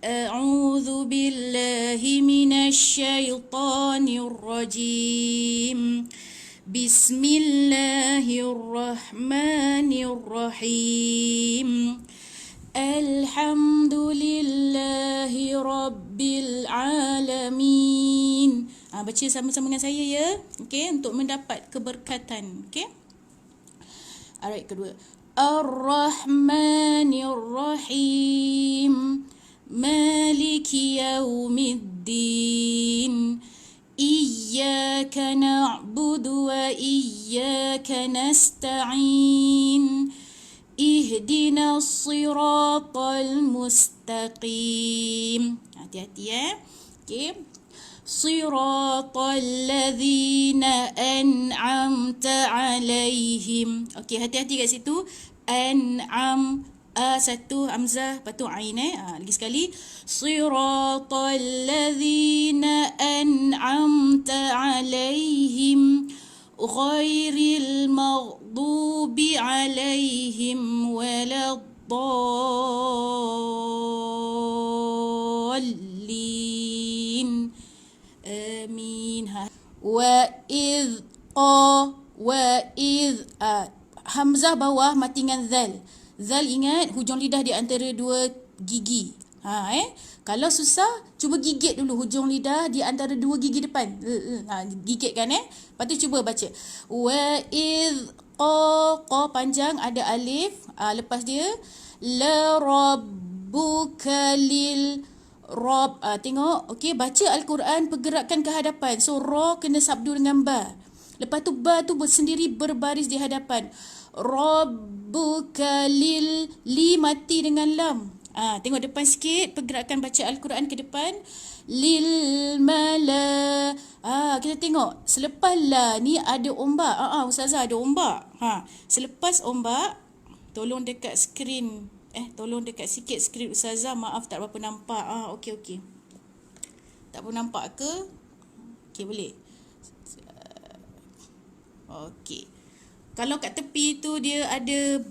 أعوذ بالله من الشيطان الرجيم بسم الله الرحمن الرحيم الحمد لله رب العالمين. Baca sama-sama dengan saya ya. Okey, untuk mendapat keberkatan. Okey. Alright, kedua. Ar-Rahmanir Rahim. Maliki yaumiddin. Iyyaka na'budu wa iyyaka nasta'in. Ihdinas siratal mustaqim. Hati-hati ya. Okey. Siratal ladzina an'amta alaihim. Okey, hati-hati kat situ. An'am, satu hamzah, lepas tu ain lagi sekali. Siratal ladzina an'amta alaihim ghairil maghdubi alaihim waladdallin. Amin. Wa idh hamzah bawah mati dengan zal. Zal ingat hujung lidah di antara dua gigi. Kalau susah cuba gigit dulu hujung lidah di antara dua gigi depan. Gigit kan Lepas tu cuba baca. Wa idh qa panjang ada alif. Lepas dia la rabbuka lil Rob, tengok, okey, baca Al-Quran pergerakan ke hadapan. So ra kena sabdu dengan ba. Lepas tu ba tu sendiri berbaris di hadapan. Rabbuka lil, li mati dengan lam. Tengok depan sikit, pergerakan baca Al-Quran ke depan. Lil mala. Kita tengok selepas la ni ada ombak. Ustazah ada ombak. Selepas ombak, tolong dekat skrin. Tolong dekat sikit skrin Ustazah. Maaf tak berapa nampak. Okey. Tak berapa nampak ke? Okey, boleh. Okey. Kalau kat tepi tu dia ada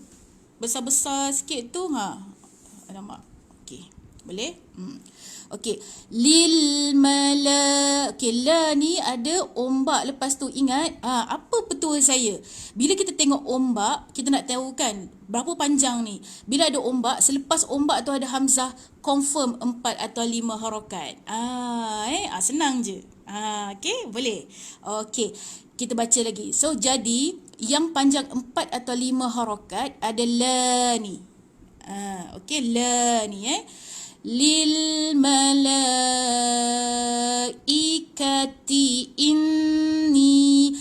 besar-besar sikit tu. Nampak? Okey. Boleh? Okey. Lil mala. Okey, la ni ada ombak lepas tu. Ingat, apa petua saya? Bila kita tengok ombak, kita nak tahu kan berapa panjang ni. Bila ada ombak, selepas ombak tu ada hamzah, confirm 4 atau 5 harakat. Senang je. Okey, boleh. Okey, kita baca lagi. So, jadi yang panjang 4 atau 5 harakat ada la ni. Okey, la ni lil malaikati inni.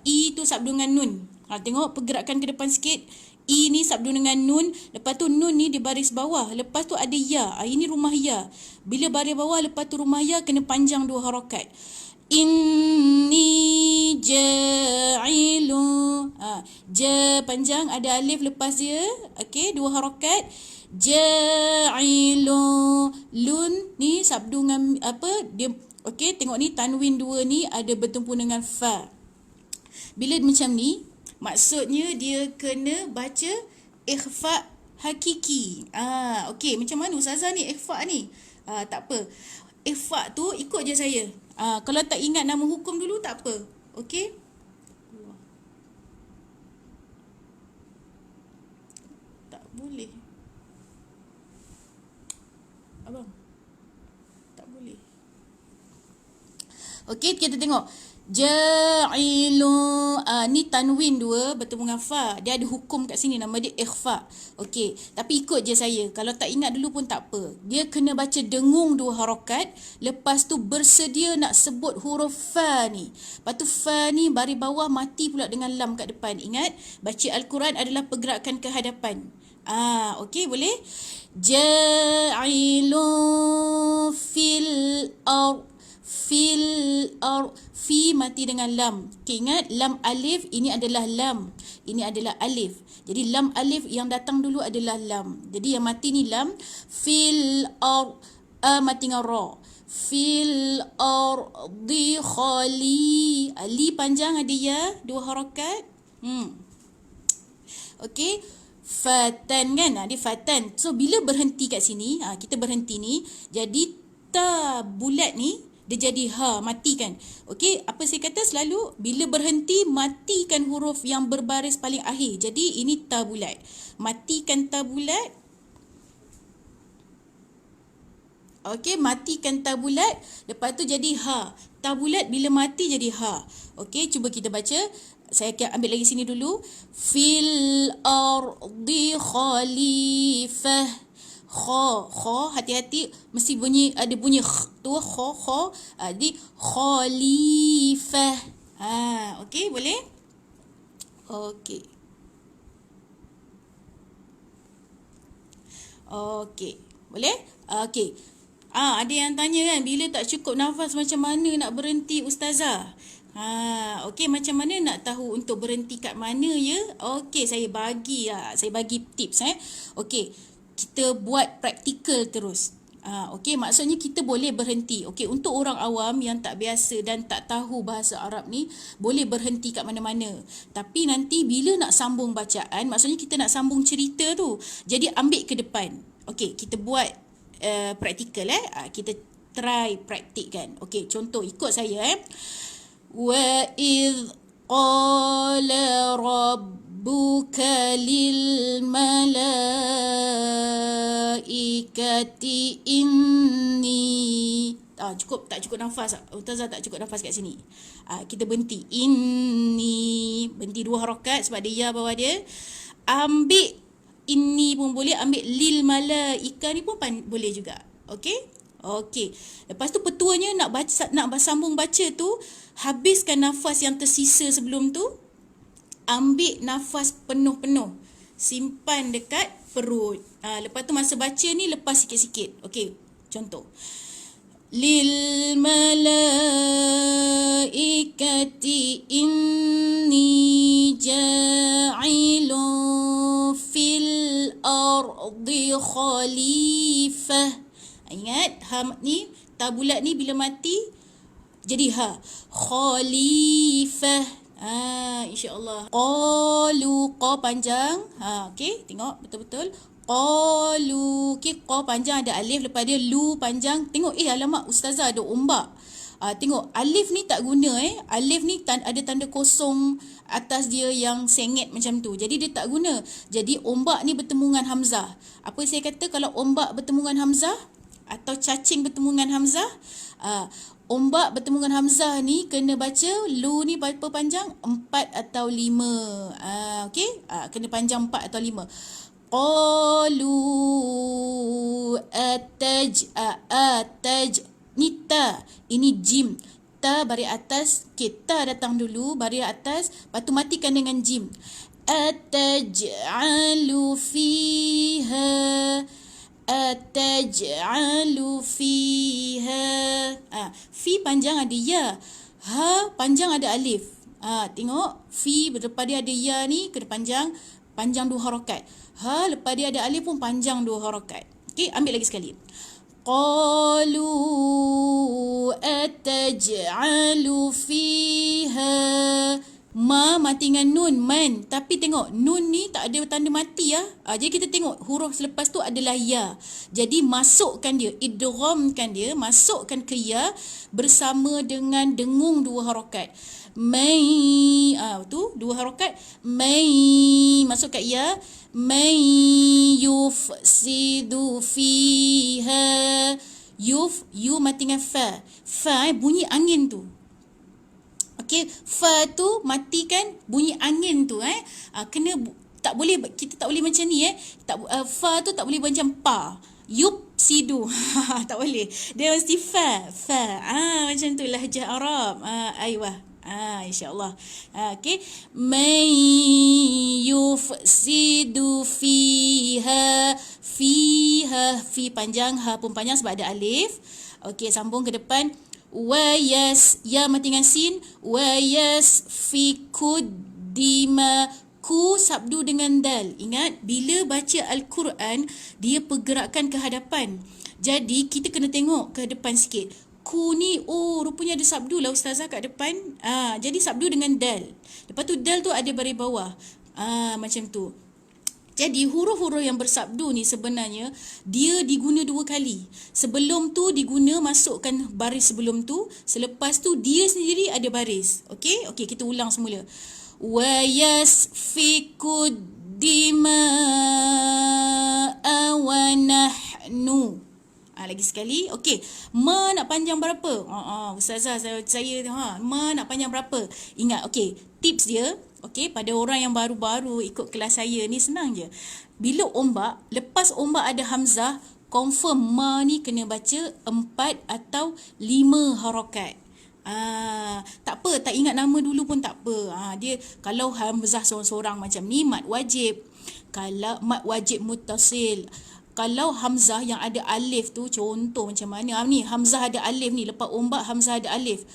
I tu sabdu dengan nun. Tengok pergerakan ke depan sikit. I ni sabdu dengan nun. Lepas tu nun ni di baris bawah. Lepas tu ada ya. Ini rumah ya. Bila baris bawah lepas tu rumah ya kena panjang 2 harakat. Inni ja'ilu. Panjang ada alif lepas dia. Okey, 2 harakat. Ja'ilu. Lun ni sabdu dengan apa? Dia okey, tengok ni tanwin 2 ni ada bertemu dengan fa. Bila macam ni, maksudnya dia kena baca ikhfa hakiki. Okey, macam mana Ustazah ni ikhfa ni? Tak apa. Ikhfa tu ikut je saya. Kalau tak ingat nama hukum dulu tak apa. Okey? Tak boleh. Abang. Tak boleh. Okey, kita tengok. Ja'ilu. Ni tanwin 2 bertemu dengan fa. Dia ada hukum kat sini, nama dia ikhfa. Okey, tapi ikut je saya. Kalau tak ingat dulu pun tak apa. Dia kena baca dengung 2 harakat. Lepas tu bersedia nak sebut huruf fa ni. Lepas tu fa ni baris bawah mati pula dengan lam kat depan. Ingat, baca Al-Quran adalah pergerakan ke hadapan. Okey, boleh? Ja'ilu fil fi mati dengan lam. Okay, ingat lam alif ini adalah lam. Ini adalah alif. Jadi lam alif yang datang dulu adalah lam. Jadi yang mati ni lam. Fil mati dengan ra. Fil ardi khali. Li panjang ada ya, 2 harakat. Okey. Fatan kan? Dia fatan. So bila berhenti kat sini, kita berhenti ni, jadi ta bulat ni dia jadi ha, matikan. Okey, apa saya kata selalu bila berhenti matikan huruf yang berbaris paling akhir. Jadi ini ta bulat. Matikan ta bulat. Okey, matikan ta bulat, lepas tu jadi ha. Ta bulat bila mati jadi ha. Okey, cuba kita baca. Saya akan ambil lagi sini dulu. Fil ardi khalifah. Kha, hati-hati mesti bunyi, ada bunyi tu kha. Jadi khalifah. Okey, boleh? Okey. Okey, boleh? Okey. Ada yang tanya kan, bila tak cukup nafas macam mana nak berhenti ustazah? Okey, macam mana nak tahu untuk berhenti kat mana ya? Okey, saya bagi tips Okey, kita buat praktikal terus. Okey, maksudnya kita boleh berhenti. Okey, untuk orang awam yang tak biasa dan tak tahu bahasa Arab ni, boleh berhenti kat mana-mana. Tapi nanti bila nak sambung bacaan, maksudnya kita nak sambung cerita tu. Jadi ambil ke depan. Okey, kita buat praktikal kita try praktikkan. Okey, contoh ikut saya Wa idh qala rabbuka lil malaikati inni. Tak cukup nafas. Ustazah tak cukup nafas kat sini. Kita berhenti. Inni. Berhenti 2 harakat sebab dia ya bawah dia. Ambil inni pun boleh, ambil lil malaika ni pun boleh juga. Okey? Okey. Lepas tu petuanya nak sambung baca tu, habiskan nafas yang tersisa sebelum tu. Ambil nafas penuh-penuh. Simpan dekat perut. Lepas tu masa baca ni lepas sikit-sikit. Okey, contoh. Lil malaikati inni ja'ilun fil ardi khalifah. Ingat, ha ni, ta bulat ni bila mati jadi ha. Khalifah. InsyaAllah. Qalu, qa panjang. Okey, tengok betul-betul. Qalu. Okey, qa panjang ada alif, lepas dia lu panjang. Tengok, alamak ustazah ada ombak. Tengok, alif ni tak guna Alif ni ada tanda kosong atas dia yang sengit macam tu. Jadi dia tak guna. Jadi ombak ni bertemu dengan hamzah. Apa saya kata kalau ombak bertemu dengan hamzah atau cacing bertemu dengan hamzah? Ombak bertemu dengan hamzah ni kena baca lu ni berapa panjang? 4 atau 5. Okey? Kena panjang 4 atau 5. Qalu ataj ni ta, ini jim. Ta baris atas, ta datang dulu baris atas, lepas tu matikan dengan jim. Ataj'alu fiha fi panjang ada ya, ha panjang ada alif. Tengok, fi lepas dia ada ya ni kena panjang 2 harakat. Ha lepas dia ada alif pun panjang 2 harakat. Okey, ambil lagi sekali. Qalu ataj'alu fiha. Ma mati dengan nun, man. Tapi tengok, nun ni tak ada tanda mati jadi kita tengok huruf selepas tu adalah ya. Jadi masukkan dia, idghamkan dia, masukkan ke ya bersama dengan dengung 2 harakat. Mai, tu 2 harakat. Mai, masuk kat ya. Mai yufsidu fiha. You mati dengan fa. Fa bunyi angin tu. Okey, fa tu matikan bunyi angin tu kena tak boleh, kita tak boleh macam ni fa tu tak boleh macam pa. Yup sidu. Tak boleh. Dia mesti fa. Macam tu lahjah Arab. Aiwah. InsyaAllah. Okey. Man yufsidu fiha. Fi panjang, ha pun panjang sebab ada alif. Okey, sambung ke depan. Ya mati dengan sin. Yasfikud dima. Ku sabdu dengan dal. Ingat, bila baca Al-Quran, dia pergerakan ke hadapan. Jadi kita kena tengok ke depan sikit. Ku ni, rupanya ada sabdu lah ustazah kat depan. Jadi sabdu dengan dal. Lepas tu dal tu ada baris bawah. Macam tu. Jadi huruf-huruf yang bersabdu ni sebenarnya dia diguna 2 kali. Sebelum tu diguna masukkan baris sebelum tu, selepas tu dia sendiri ada baris. Okey? Okey, kita ulang semula. Wa yasfikud dima'a wa nahnu. Lagi sekali. Okey. Ma nak panjang berapa? Ustazah saya ma nak panjang berapa? Ingat, okey. Tips dia, okey, pada orang yang baru-baru ikut kelas saya ni senang je. Bila ombak, lepas ombak ada hamzah, confirm ma ni kena baca 4 atau 5 harakat. Tak apa, tak ingat nama dulu pun tak apa. Dia kalau hamzah seorang-seorang macam ni mat wajib. Kalau mat wajib muttasil. Kalau hamzah yang ada alif tu, contoh macam mana ni, hamzah ada alif ni, lepas ombak hamzah ada alif,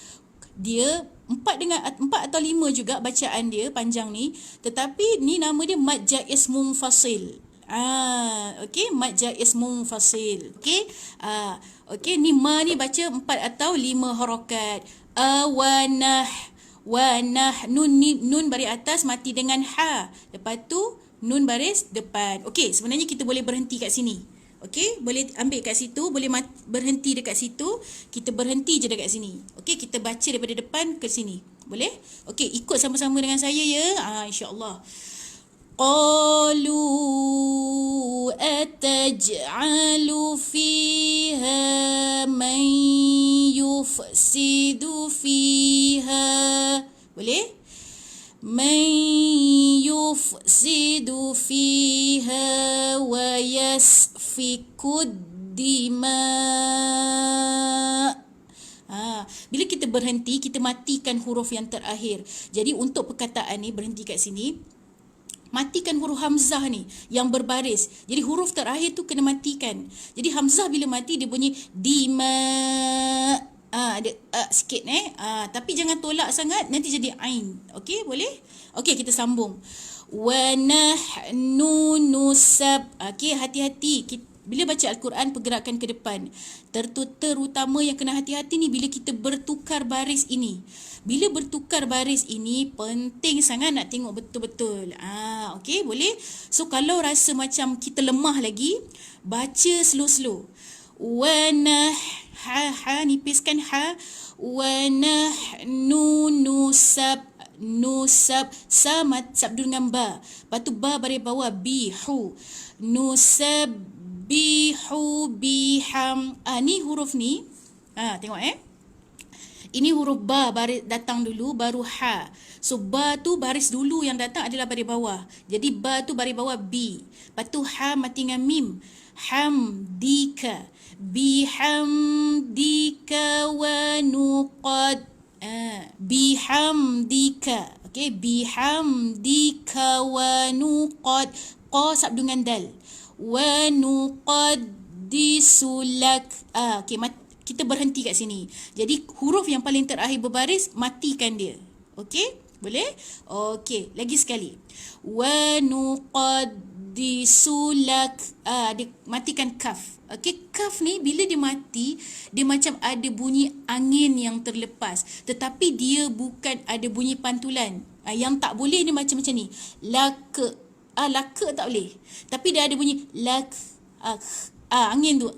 dia 4 atau 5 juga bacaan dia panjang ni, tetapi ni nama dia mad jaiz munfasil. Okey, mad jaiz munfasil. Okey, okey, ni ma ni baca 4 atau 5 harakat. Wanah nun baris atas mati dengan ha, lepas tu nun baris depan. Okey, sebenarnya kita boleh berhenti kat sini. Okey, boleh ambil kat situ, boleh berhenti dekat situ, kita berhenti je dekat sini. Okey, kita baca daripada depan ke sini. Boleh? Okey, ikut sama-sama dengan saya ya. InsyaAllah. Qalu ataj'alu fiha man yufsidu fiha. Boleh? Man yufsidu fiha wa yasfikud dima'. Bila kita berhenti, kita matikan huruf yang terakhir. Jadi untuk perkataan ni berhenti kat sini, matikan huruf hamzah ni yang berbaris. Jadi huruf terakhir tu kena matikan. Jadi hamzah bila mati dia bunyi dima'. Ada sikit tapi jangan tolak sangat, nanti jadi ain. Okey, boleh? Okey, kita sambung. Wa nahnu nusab. Okey, hati-hati. Bila baca Al-Quran, pergerakan ke depan. Terutama yang kena hati-hati ni bila kita bertukar baris ini. Bila bertukar baris ini, penting sangat nak tengok betul-betul. Okey, boleh? So, kalau rasa macam kita lemah lagi, baca slow-slow. Wa ha nipiskan ha. Wa nahnu nusab sabdu dengan ba. Lepas tu ba baris bawah bihu. Nusabbihu biham. Ni huruf ni. Tengok ini huruf ba baris datang dulu baru ha. So ba tu baris dulu yang datang adalah baris bawah. Jadi ba tu baris bawah bi. Lepas tu ha mati dengan mim. Hamdika bihamdika wa nuqad. Bihamdika. Okey, bihamdika wa nuqad. Qa sabdu dengan dal. Wa nuqaddisulak. Okey, kita berhenti kat sini. Jadi huruf yang paling terakhir berbaris, matikan dia. Okey? Boleh? Okey, lagi sekali. Wa nuqaddisulak. Dia matikan kaf. Okey, kaf ni bila dia mati, dia macam ada bunyi angin yang terlepas. Tetapi dia bukan ada bunyi pantulan. Yang tak boleh ni macam-macam ni. Laka. Laka tak boleh. Tapi dia ada bunyi lak. Angin tu.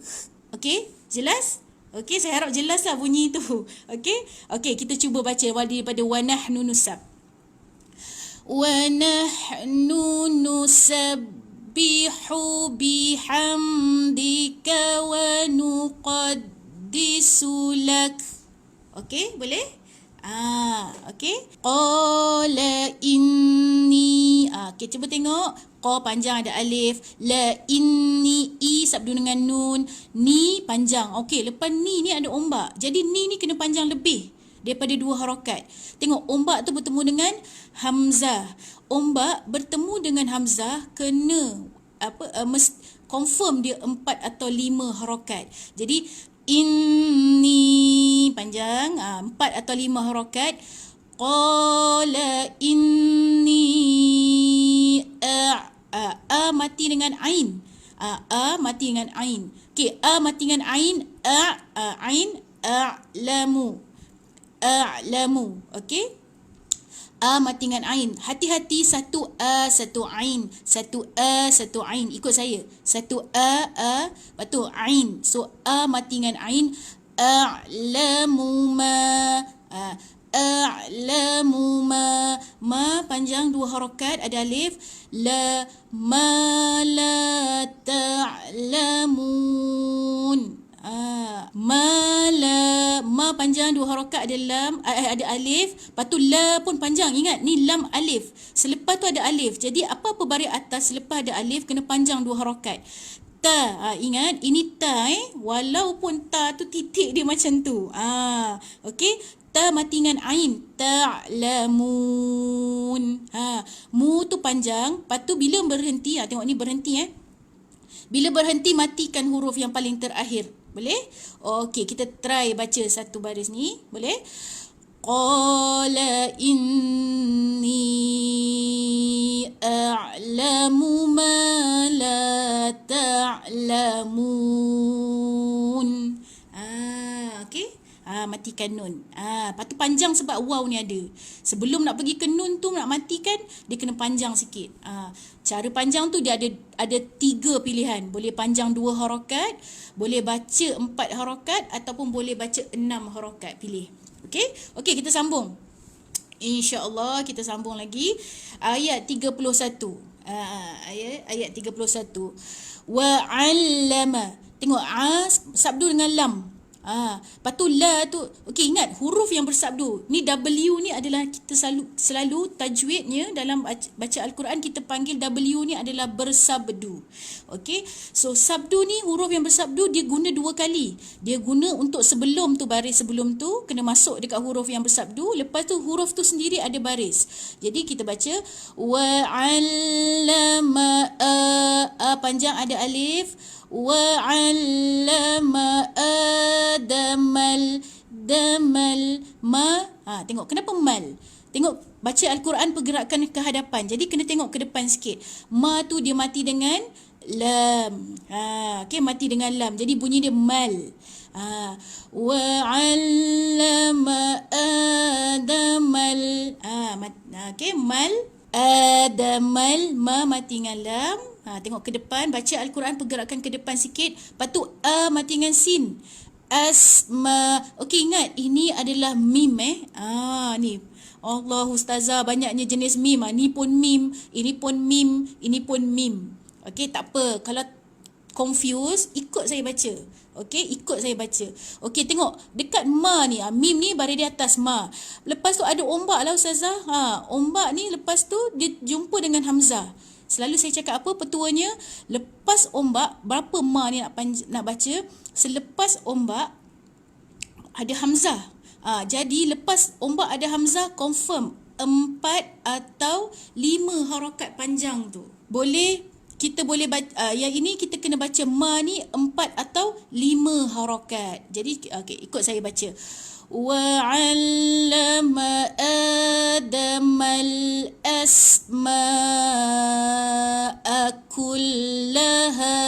Okey, jelas? Okey, saya harap jelas lah bunyi tu. Okey? Okey, kita cuba baca daripada wa nahnu nusab. Wa nahnu nusabbihu bihamdika wa nuqaddisu lak. Okey, boleh? Okey. Qala inni. Okey, cuba tengok. Qa panjang ada alif. La inni. I sabdu dengan nun. Ni panjang. Okey, lepas ni ada ombak. Jadi ni kena panjang lebih daripada 2 harakat. Tengok, ombak tu bertemu dengan hamzah. Ombak bertemu dengan hamzah kena confirm dia 4 atau 5 harakat. Jadi inni panjang, 4 atau 5 harakat. Qala inni mati dengan ain. Mati dengan ain. Okey, mati dengan ain. Ain a'lamu. Okey. A mati dengan ain. Hati-hati, satu a, satu ain. Satu a, satu ain. Ikut saya. Satu a, lepas tu ain. So, a mati dengan ain. A'lamu ma. A'lamu ma. Ma panjang 2 harakat, ada alif. La ma la ta'lamun. Ma panjang 2 harakat, ada lam, ada alif. Lepas tu la pun panjang. Ingat ni lam alif. Selepas tu ada alif. Jadi apa-apa baris atas selepas ada alif kena panjang 2 harakat. Ta, ingat ini ta walaupun ta tu titik dia macam tu. Okey. Ta mati dengan ain. Ta'lamun. Mu tu panjang. Lepas tu bila berhenti, tengok ni berhenti Bila berhenti matikan huruf yang paling terakhir. Boleh? Okey, kita try baca satu baris ni. Boleh? Qala inni a'lamu ma la ta'lamun. Okey? Matikan nun. Lepas tu panjang sebab waw ni ada. Sebelum nak pergi ke nun tu nak matikan, dia kena panjang sikit. Cara panjang tu dia ada 3 pilihan. Boleh panjang 2 harakat, boleh baca 4 harakat ataupun boleh baca 6 harakat. Pilih. Okey? Okey, kita sambung. InsyaAllah kita sambung lagi. Ayat 31. Ayat 31. Wa'allama. Tengok sabdu dengan lam. Lepas tu la tu, okey, ingat huruf yang bersabdu. Ni W ni adalah kita selalu tajwidnya dalam baca Al-Quran kita panggil W ni adalah bersabdu. Okey. So sabdu ni huruf yang bersabdu dia guna 2 kali. Dia guna untuk sebelum tu, baris sebelum tu kena masuk dekat huruf yang bersabdu. Lepas tu huruf tu sendiri ada baris. Jadi kita baca wa 'allama panjang ada alif. Wa'allama adamal ma. Tengok kenapa mal? Tengok baca Al-Quran pergerakan ke hadapan. Jadi kena tengok ke depan sikit. Ma tu dia mati dengan lam. Okey, mati dengan lam. Jadi bunyi dia mal. Wa'allama adamal. Okey, mal adamal ma mati dengan lam. Tengok ke depan, baca Al-Quran pergerakan ke depan sikit. Lepas tu mati dengan sin. Asma. Okey, ingat ini adalah mim ni. Allah ustazah banyaknya jenis mim. Ni pun mim, ini pun mim, ini pun mim. Okey, tak apa. Kalau confused, ikut saya baca. Okey, ikut saya baca. Okey, tengok dekat ma ni, mim ni baris di atas ma. Lepas tu ada ombak lah ustazah. Ombak ni lepas tu dia jumpa dengan hamzah. Selalu saya cakap apa petuanya, lepas ombak, berapa ma ni nak baca, selepas ombak ada hamzah. Jadi lepas ombak ada hamzah, confirm 4 atau 5 harakat panjang tu. Kita boleh baca, yang ini kita kena baca ma ni 4 atau 5 harakat. Jadi ikut saya baca. Wa'allama adamal asma'a kullaha.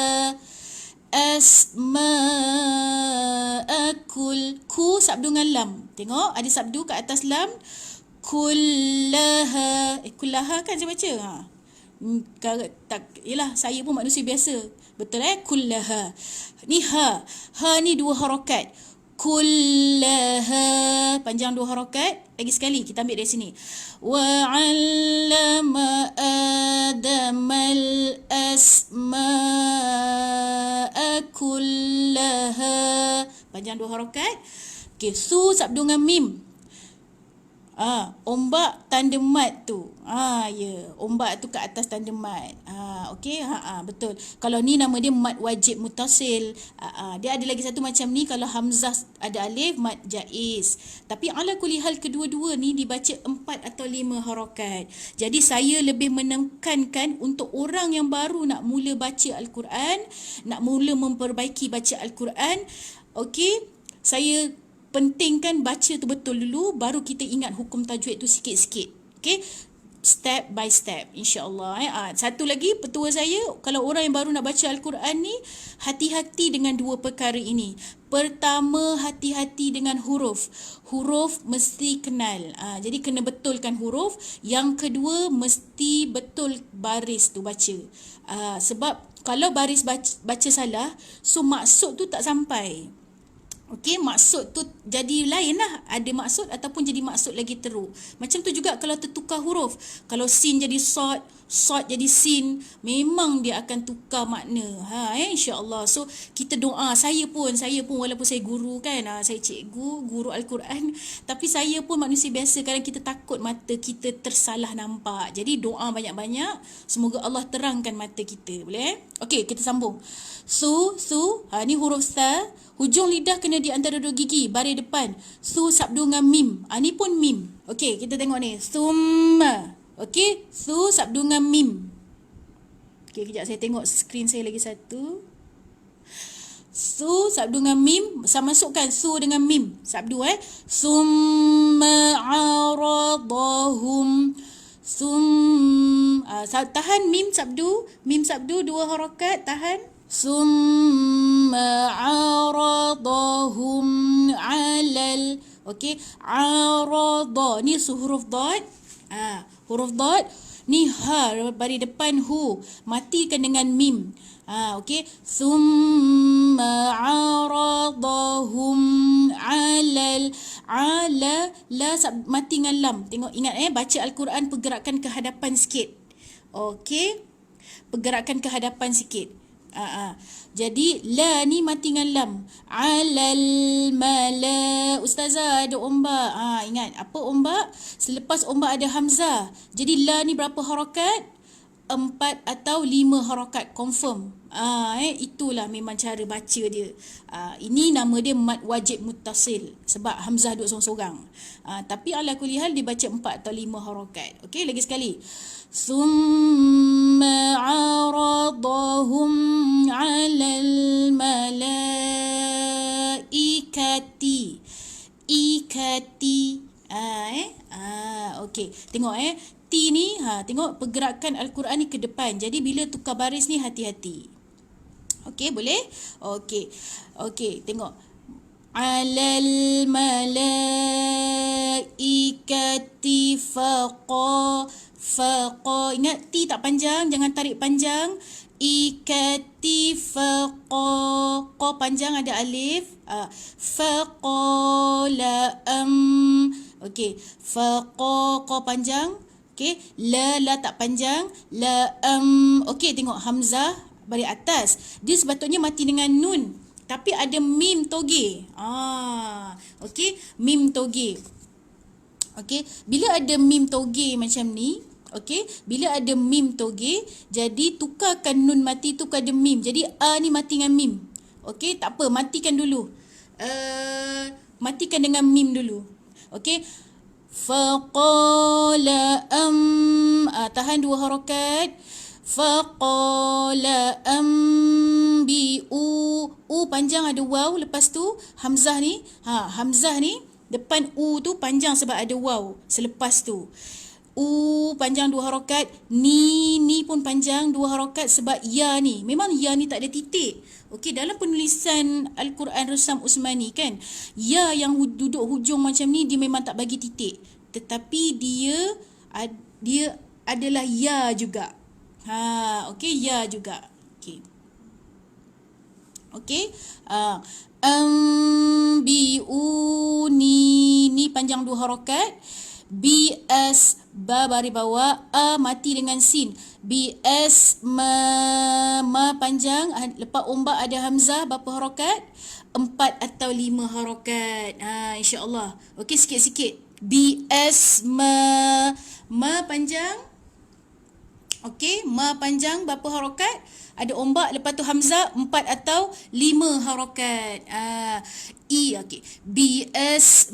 Ku sabdu dengan lam. Tengok ada sabdu kat atas lam. Kullaha. Kullaha kan saya baca. Yelah, saya pun manusia biasa. Betul kullaha. Ni ha ni 2 harakat. Kullaha panjang 2 harakat. Lagi sekali kita ambil dari sini. Wa'allama adamal asma'a kullaha. Panjang 2 harakat. Okey, su sabdu dengan mim. Ombak tanda mat tu. Ombak tu kat atas tanda mat. Okey, betul. Kalau ni nama dia mat wajib mutasil. Dia ada lagi satu macam ni, kalau hamzah ada alif mat jaiz. Tapi ala kulli hal kedua-dua ni dibaca 4 atau 5 harakat. Jadi saya lebih menekankan untuk orang yang baru nak mula baca Al-Quran, nak mula memperbaiki baca Al-Quran. Okey, saya pentingkan baca tu betul dulu, baru kita ingat hukum tajwid tu sikit-sikit. Okey, step by step, insya-Allah. Satu lagi petua saya, kalau orang yang baru nak baca Al-Quran ni, hati-hati dengan dua perkara ini. Pertama, hati-hati dengan huruf. Huruf mesti kenal. Jadi kena betulkan huruf. Yang kedua, mesti betul baris tu baca. Sebab kalau baris baca salah, so maksud tu tak sampai. Okey, maksud tu jadi lain lah. Ada maksud ataupun jadi maksud lagi teruk. Macam tu juga kalau tertukar huruf. Kalau sin jadi sod, sod jadi sin, memang dia akan tukar makna. InsyaAllah. So, kita doa. Saya pun walaupun saya guru kan, saya cikgu, guru Al-Quran, tapi saya pun manusia biasa. Kadang kita takut mata kita tersalah nampak. Jadi, doa banyak-banyak. Semoga Allah terangkan mata kita. Boleh? Okey, kita sambung. Ni huruf sa. Hujung lidah kena di antara dua gigi, baris depan. Su sabdu dengan mim. Ni pun mim. Okey, kita tengok ni. Summa. Okey, su sabdu dengan mim. Okey, kejap saya tengok skrin saya lagi satu. Su sabdu dengan mim. Saya masukkan su dengan mim. Sabdu Summa aradahum. Tahan mim sabdu. Mim sabdu dua harakat, tahan. Summa aradahum alal. Okey, arada ni huruf dad. Huruf dad ni baris depan hu, matikan dengan mim. Okey, summa aradahum alal. Ala mati dengan lam. Tengok, ingat baca Al-Quran pergerakan ke hadapan sikit. Okey, pergerakan ke hadapan sikit. Jadi la ni mati dengan lam. Alal mala. Ustazah ada ombak. Ingat apa ombak? Selepas ombak ada hamzah. Jadi la ni berapa harakat? 4 atau 5 harakat, confirm. Itulah memang cara baca dia. Ini nama dia mad wajib muttasil sebab hamzah duduk sorang-sorang. Tapi ala kulli hal dia baca 4 atau 5 harakat. Okey, lagi sekali. Summa aradahum 'alal malaikati. Ikati. Okey, tengok T ni, tengok pergerakan Al-Quran ni ke depan. Jadi bila tukar baris ni hati-hati. Okey, boleh? Okey, tengok. Alal malaikati faqa. Ingat T tak panjang, jangan tarik panjang. Ikati faqa. Qa panjang ada alif. Faqala okey, faqa qa panjang. Okey, la tak panjang. Okey, tengok hamzah baris atas. Dia sepatutnya mati dengan nun, tapi ada mim toge. Okey, mim toge. Okey, bila ada mim toge macam ni, okey, bila ada mim toge, jadi tukarkan nun mati tu kepada mim. Jadi a ni mati dengan mim. Okey, tak apa, matikan dulu. Matikan dengan mim dulu. Okey. Faqala tahan 2 harakat. Faqala u panjang ada waw, lepas tu hamzah ni. Hamzah ni depan u tu panjang sebab ada waw selepas tu. Panjang 2 harakat. Ni pun panjang 2 harakat sebab ya ni. Memang ya ni tak ada titik. Okey, dalam penulisan Al-Quran Rusam Usmani kan, ya yang duduk hujung macam ni dia memang tak bagi titik. Tetapi dia adalah ya juga. Okey, ya juga. Okey. Okey. Ni panjang 2 harakat. BS ba baris bawah, a mati dengan sin. BS ma panjang, lepas ombak ada hamzah, berapa harakat? 4 atau 5 harakat. InsyaAllah. Okey, sikit-sikit. BS ma panjang. Okey, ma panjang, berapa harakat? Ada ombak, lepas tu hamzah 4 atau 5 harakat. Okey. BS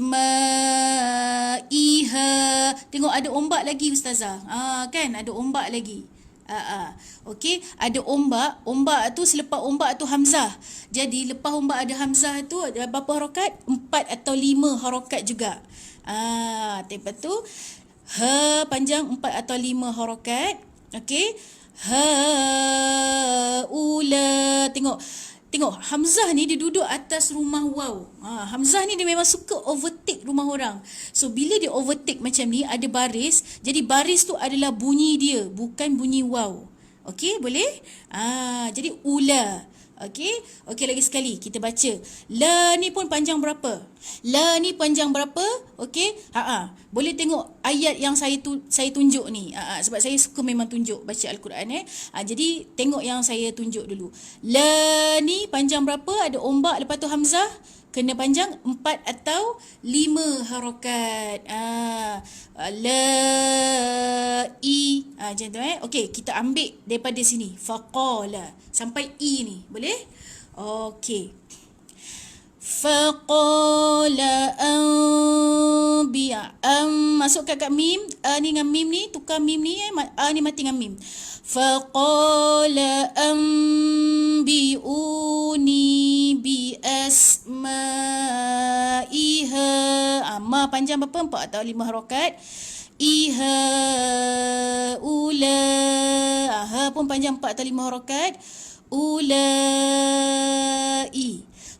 iha. Tengok ada ombak lagi ustazah. Kan ada ombak lagi. Okey, ada ombak. Ombak tu selepas ombak tu hamzah. Jadi lepas ombak ada hamzah tu ada berapa harakat? 4 atau 5 harakat juga. Lepas tu Ha panjang 4 atau 5 harakat. Okey. Haula. Tengok hamzah ni dia duduk atas rumah waw. Hamzah ni dia memang suka overtake rumah orang. So bila dia overtake macam ni ada baris, jadi baris tu adalah bunyi dia, bukan bunyi waw. Okey, boleh? Jadi ula. Okey. Okey, lagi sekali kita baca. La ni pun panjang berapa? La ni panjang berapa? Okey. Boleh tengok ayat yang saya tunjuk ni. Sebab saya suka memang tunjuk baca Al-Quran Jadi tengok yang saya tunjuk dulu. La ni panjang berapa? Ada ombak lepas tu hamzah. Kena panjang 4 atau 5 harakat. La i. Macam tu Okey, kita ambil daripada sini. Faqala sampai i ni. Boleh? Okey. Faqala anbiya. Masukkan kat mim. Ni dengan mim ni, tukar mim ni ni mati dengan mim. Faqala anbiuni bi asma'iha. Ma panjang berapa? 4 atau 5 harakat. Iha ula. Ha pun panjang 4 atau 5 harakat. Ulai.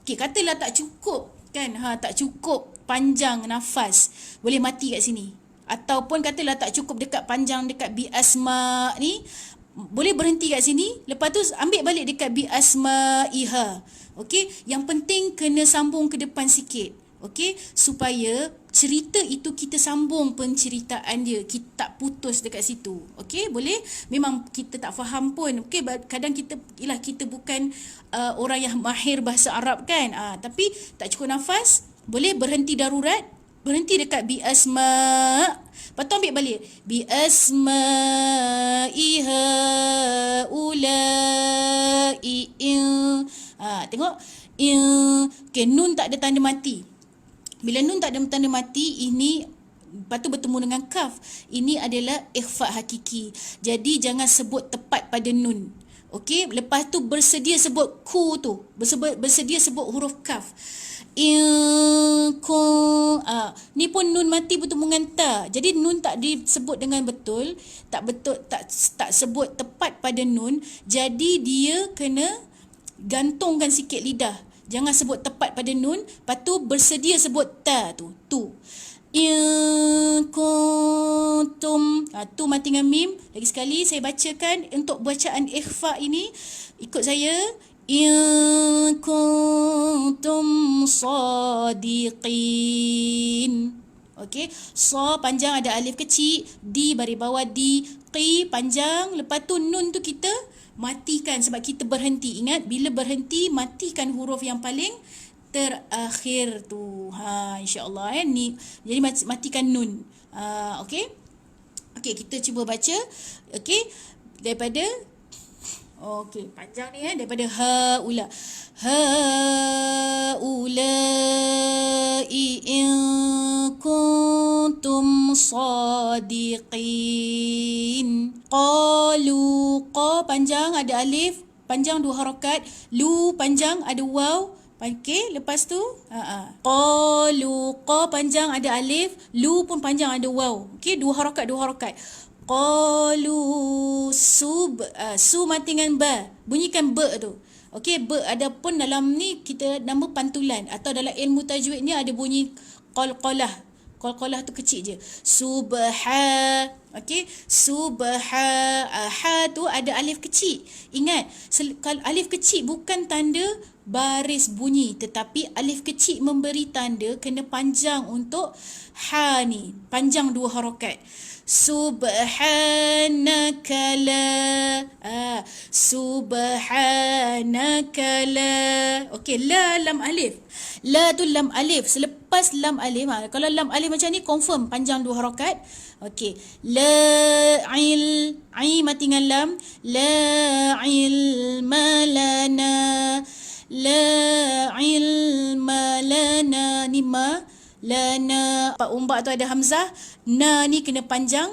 Okey, katalah tak cukup kan? Tak cukup panjang nafas. Boleh mati kat sini. Ataupun katalah tak cukup panjang dekat bi asma ni, boleh berhenti kat sini. Lepas tu ambil balik dekat bi asma'iha. Okey, yang penting kena sambung ke depan sikit. Okey, supaya cerita itu kita sambung penceritaan dia, kita tak putus dekat situ. Okey, boleh? Memang kita tak faham pun. Okey, kadang kita bukan orang yang mahir bahasa Arab kan. Tapi tak cukup nafas, boleh berhenti darurat, berhenti dekat bi asma. Lepas tu ambil balik bi asma'iha ulai. Tengok. Okay, nun tak ada tanda mati. Bila nun tak ada tanda mati, ini lepas tu bertemu dengan kaf. Ini adalah ikhfa hakiki. Jadi jangan sebut tepat pada nun. Okey, lepas tu bersedia sebut ku tu. Bersedia sebut huruf kaf. Ni pun nun mati bertemu dengan ta. Jadi nun tak disebut dengan betul, tak sebut tepat pada nun. Jadi dia kena gantungkan sikit lidah. Jangan sebut tepat pada nun. Lepas tu bersedia sebut ta tu. In kuntum. Tu mati dengan mim. Lagi sekali saya bacakan untuk bacaan ikhfa ini. Ikut saya. In kuntum sadiqin. Okey. So panjang ada alif kecil. Di baris bawah di. Qi panjang. Lepas tu nun tu kita matikan sebab kita berhenti. Ingat, bila berhenti matikan huruf yang paling terakhir tu. InsyaAllah ni. Jadi matikan nun. Okey. Okey, kita cuba baca. Okey. Daripada panjang ni daripada haula. Haulai in kuntum sadiqin. Qalu. Qa panjang ada alif, panjang 2 harakat. Lu panjang ada waw. Okey, lepas tu qalu. Qa panjang ada alif, lu pun panjang ada waw. Okey, 2 harakat. Qalu su mati dengan ba. Bunyikan ba tu. Okey, ba ada pun dalam ni kita nama pantulan atau dalam ilmu tajwid ni ada bunyi qalqalah. Qalqalah tu kecil je. Okey, ha tu ada alif kecil. Ingat, alif kecil bukan tanda baris bunyi, tetapi alif kecil memberi tanda kena panjang untuk ha ni. Panjang 2 harakat. Subhanaka la. Subhanaka la. Okey, la lam alif. La tu lam alif. Selepas lam alif, kalau lam alif macam ni confirm panjang 2 harakat. Okey. La ai mati dengan lam. La ilma lana. La ilma lana ni ma. Lana. Umbak tu ada hamzah. Na ni kena panjang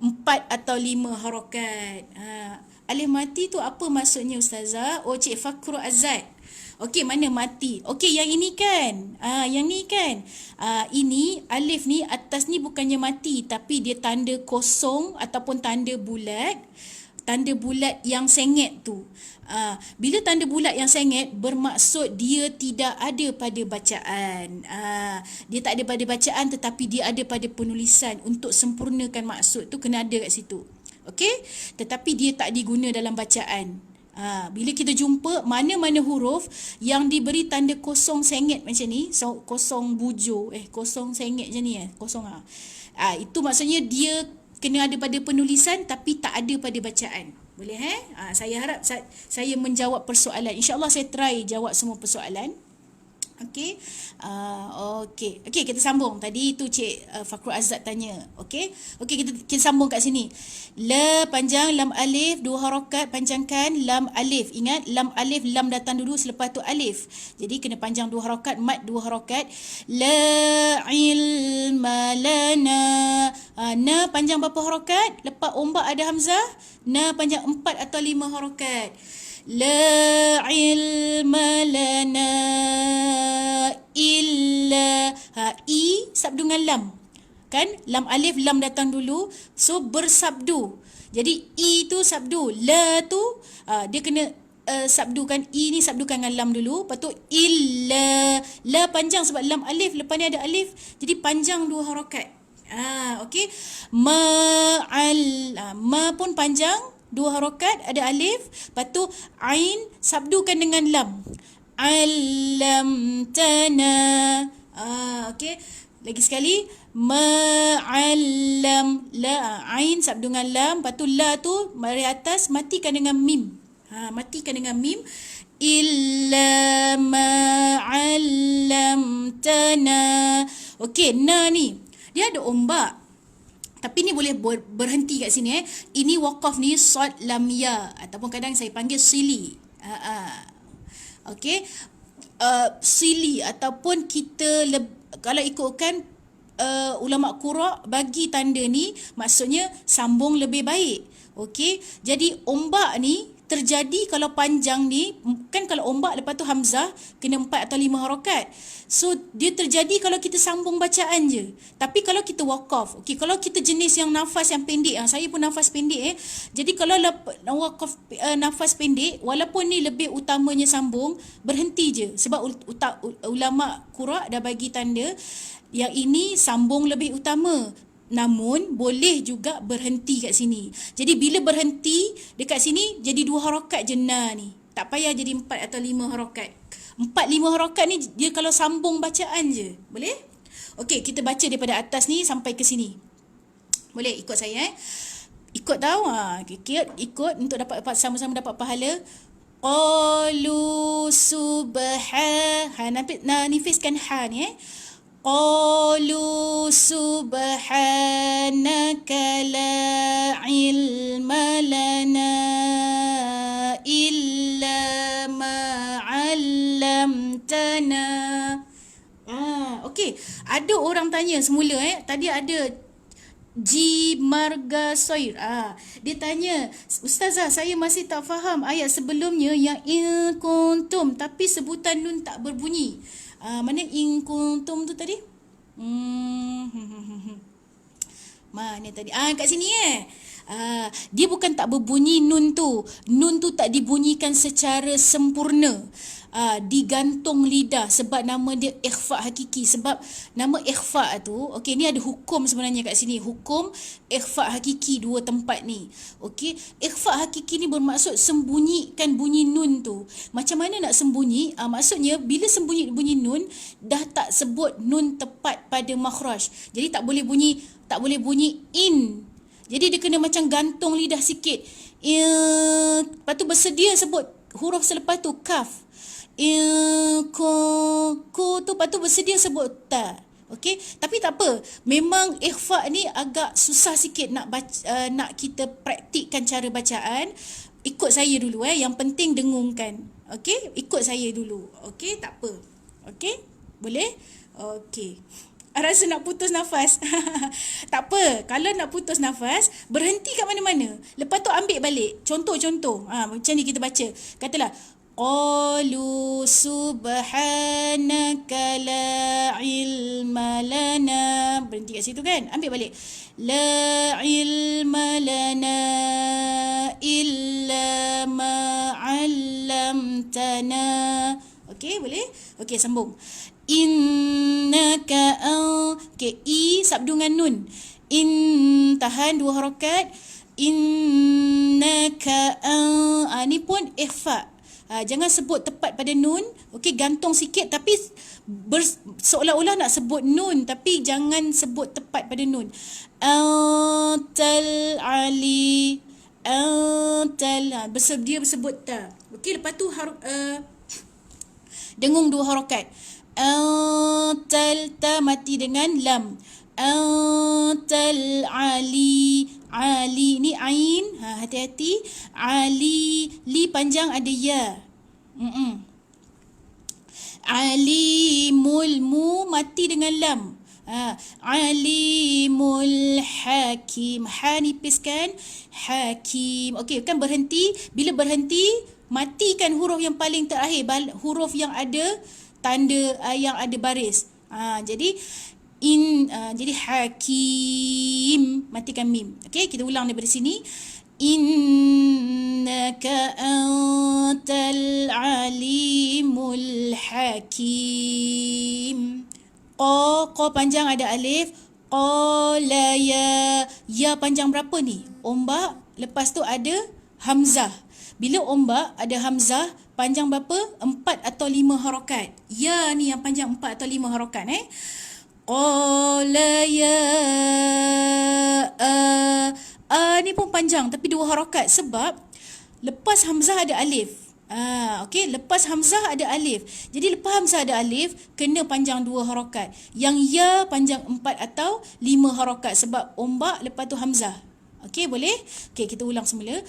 4 atau 5 harakat. Alif mati tu apa maksudnya ustazah? Cik Fakru Azad. Okey, mana mati? Okey, yang ini kan. Yang ni kan. Ini alif ni atas ni bukannya mati tapi dia tanda kosong ataupun tanda bulat. Tanda bulat yang sengit tu. Bila tanda bulat yang sengit bermaksud dia tidak ada pada bacaan. Dia tak ada pada bacaan tetapi dia ada pada penulisan. Untuk sempurnakan maksud tu kena ada kat situ. Okey? Tetapi dia tak diguna dalam bacaan. Bila kita jumpa mana-mana huruf yang diberi tanda kosong sengit macam ni, kosong bujur, kosong sengit macam ni, kosong itu maksudnya dia kena ada pada penulisan tapi tak ada pada bacaan. Boleh saya harap saya menjawab persoalan. InsyaAllah saya try jawab semua persoalan. Okey. Okey, kita sambung. Tadi tu Cik Fakrul Azad tanya. Okey, kita sambung kat sini. La panjang, lam alif, 2 harakat, panjangkan lam alif. Ingat, lam alif, lam datang dulu selepas tu alif. Jadi kena panjang 2 harakat, mat 2 harakat. La ilma lana. Na panjang berapa harakat? Lepas ombak ada hamzah. Na panjang 4 atau 5 harakat. La ilma lana illa. I sabdu dengan lam. Kan? Lam alif, lam datang dulu. So bersabdu. Jadi I tu sabdu. La tu dia kena sabdukan. I ni sabdukan dengan lam dulu. Lepas tu illa. La panjang sebab lam alif. Lepas ni ada alif. Jadi panjang 2 harakat. Okey. Ma pun panjang 2 harakat, ada alif. Lepas tu ain sabdukan dengan lam. Allamtana. Okey. Lagi sekali. Ma'allam. La. Ain sabdu dengan lam. Lepas tu la tu mari atas matikan dengan mim. Matikan dengan mim. Illa ma'allamtana. Okey, na ni dia ada ombak. Tapi ni boleh berhenti kat sini. Ini waqaf ni sad lam ya ataupun kadang saya panggil sili. Okey. Sili ataupun kita kalau ikutkan ulama qura bagi tanda ni maksudnya sambung lebih baik. Okey. Jadi ombak ni terjadi kalau panjang ni, kan kalau ombak lepas tu hamzah kena 4 atau 5 harakat. So dia terjadi kalau kita sambung bacaan je. Tapi kalau kita waqaf, okey, kalau kita jenis yang nafas yang pendek, saya pun nafas pendek Jadi kalau waqaf nafas pendek, walaupun ni lebih utamanya sambung, berhenti je. Sebab ulama qura dah bagi tanda yang ini sambung lebih utama. Namun boleh juga berhenti kat sini. Jadi bila berhenti dekat sini jadi 2 harakat je na ni. Tak payah jadi 4 atau 5 harakat. 4-5 harakat ni dia kalau sambung bacaan je. Boleh? Okey, kita baca daripada atas ni sampai ke sini. Boleh ikut saya Ikut tahu ikut untuk dapat sama-sama dapat pahala. Qalu nifiskan ha ni Qalu subhanaka la ilma lana illa ma 'allamtana. Okey, ada orang tanya semula tadi ada Ji Marga Soir. Dia tanya, Ustazah, saya masih tak faham ayat sebelumnya yang in kuntum tapi sebutan nun tak berbunyi. Mana in kuntum tu tadi? Mana tadi? Kat sini dia bukan tak berbunyi nun tu. Nun tu tak dibunyikan secara sempurna. Digantung lidah sebab nama dia ikhfa hakiki. Sebab nama ikhfa tu, okey, ni ada hukum sebenarnya kat sini. Hukum ikhfa hakiki 2 tempat ni. Okey, ikhfa hakiki ni bermaksud sembunyikan bunyi nun tu. Macam mana nak sembunyi? Maksudnya bila sembunyi bunyi nun dah tak sebut nun tepat pada makhraj. Jadi tak boleh bunyi in. Jadi dia kena macam gantung lidah sikit. Lepas tu bersedia sebut huruf selepas tu kaf. Ku tu lepas tu bersedia sebut ta. Okey, tapi tak apa. Memang ikhfa ni agak susah sikit nak nak kita praktikkan cara bacaan. Ikut saya dulu Yang penting dengungkan. Okey, ikut saya dulu. Okey, tak apa. Okey? Boleh? Okey. Rasa nak putus nafas. Tak apa. Kalau nak putus nafas, berhenti kat mana-mana. Lepas tu ambil balik. Contoh-contoh. Macam ni kita baca. Katalah Qalu subhanaka la ilma lana. Berhenti kat situ kan? Ambil balik. La ilma lana illa ma 'allamtana. Okey, boleh? Okey, sambung. Innaka okey, i sabdu dengan nun. Tahan 2 harakat. Innaka ni pun ikhfa. Jangan sebut tepat pada nun. Okey, gantung sikit tapi seolah-olah nak sebut nun tapi jangan sebut tepat pada nun. Antal ali. Antal. Dia bersebut ta. Okey, lepas tu dengung 2 harakat. Antal ta mati dengan lam. Antal ali. Ali ni ain, hati-hati. Ali, li panjang ada ya. Alimul, mu mati dengan lam. Alimul hakim. Ha nipis kan? Hakim. Okey, kan berhenti. Bila berhenti, matikan huruf yang paling terakhir, huruf yang ada tanda, yang ada baris. Jadi jadi hakim, matikan mim. Okey, kita ulang daripada sini. Innaka antal alimul hakim. Qa panjang ada alif. Qala ya panjang berapa ni? Ombak, lepas tu ada hamzah. Bila ombak ada hamzah, panjang berapa? 4 atau 5 harakat. Ya ni yang panjang 4 atau 5 harakat Qala ya ni pun panjang tapi 2 harakat sebab lepas hamzah ada alif. Okey, lepas hamzah ada alif. Jadi lepas hamzah ada alif kena panjang 2 harakat. Yang ya panjang 4 atau 5 harakat sebab ombak lepas tu hamzah. Okey, boleh? Okey, kita ulang semula.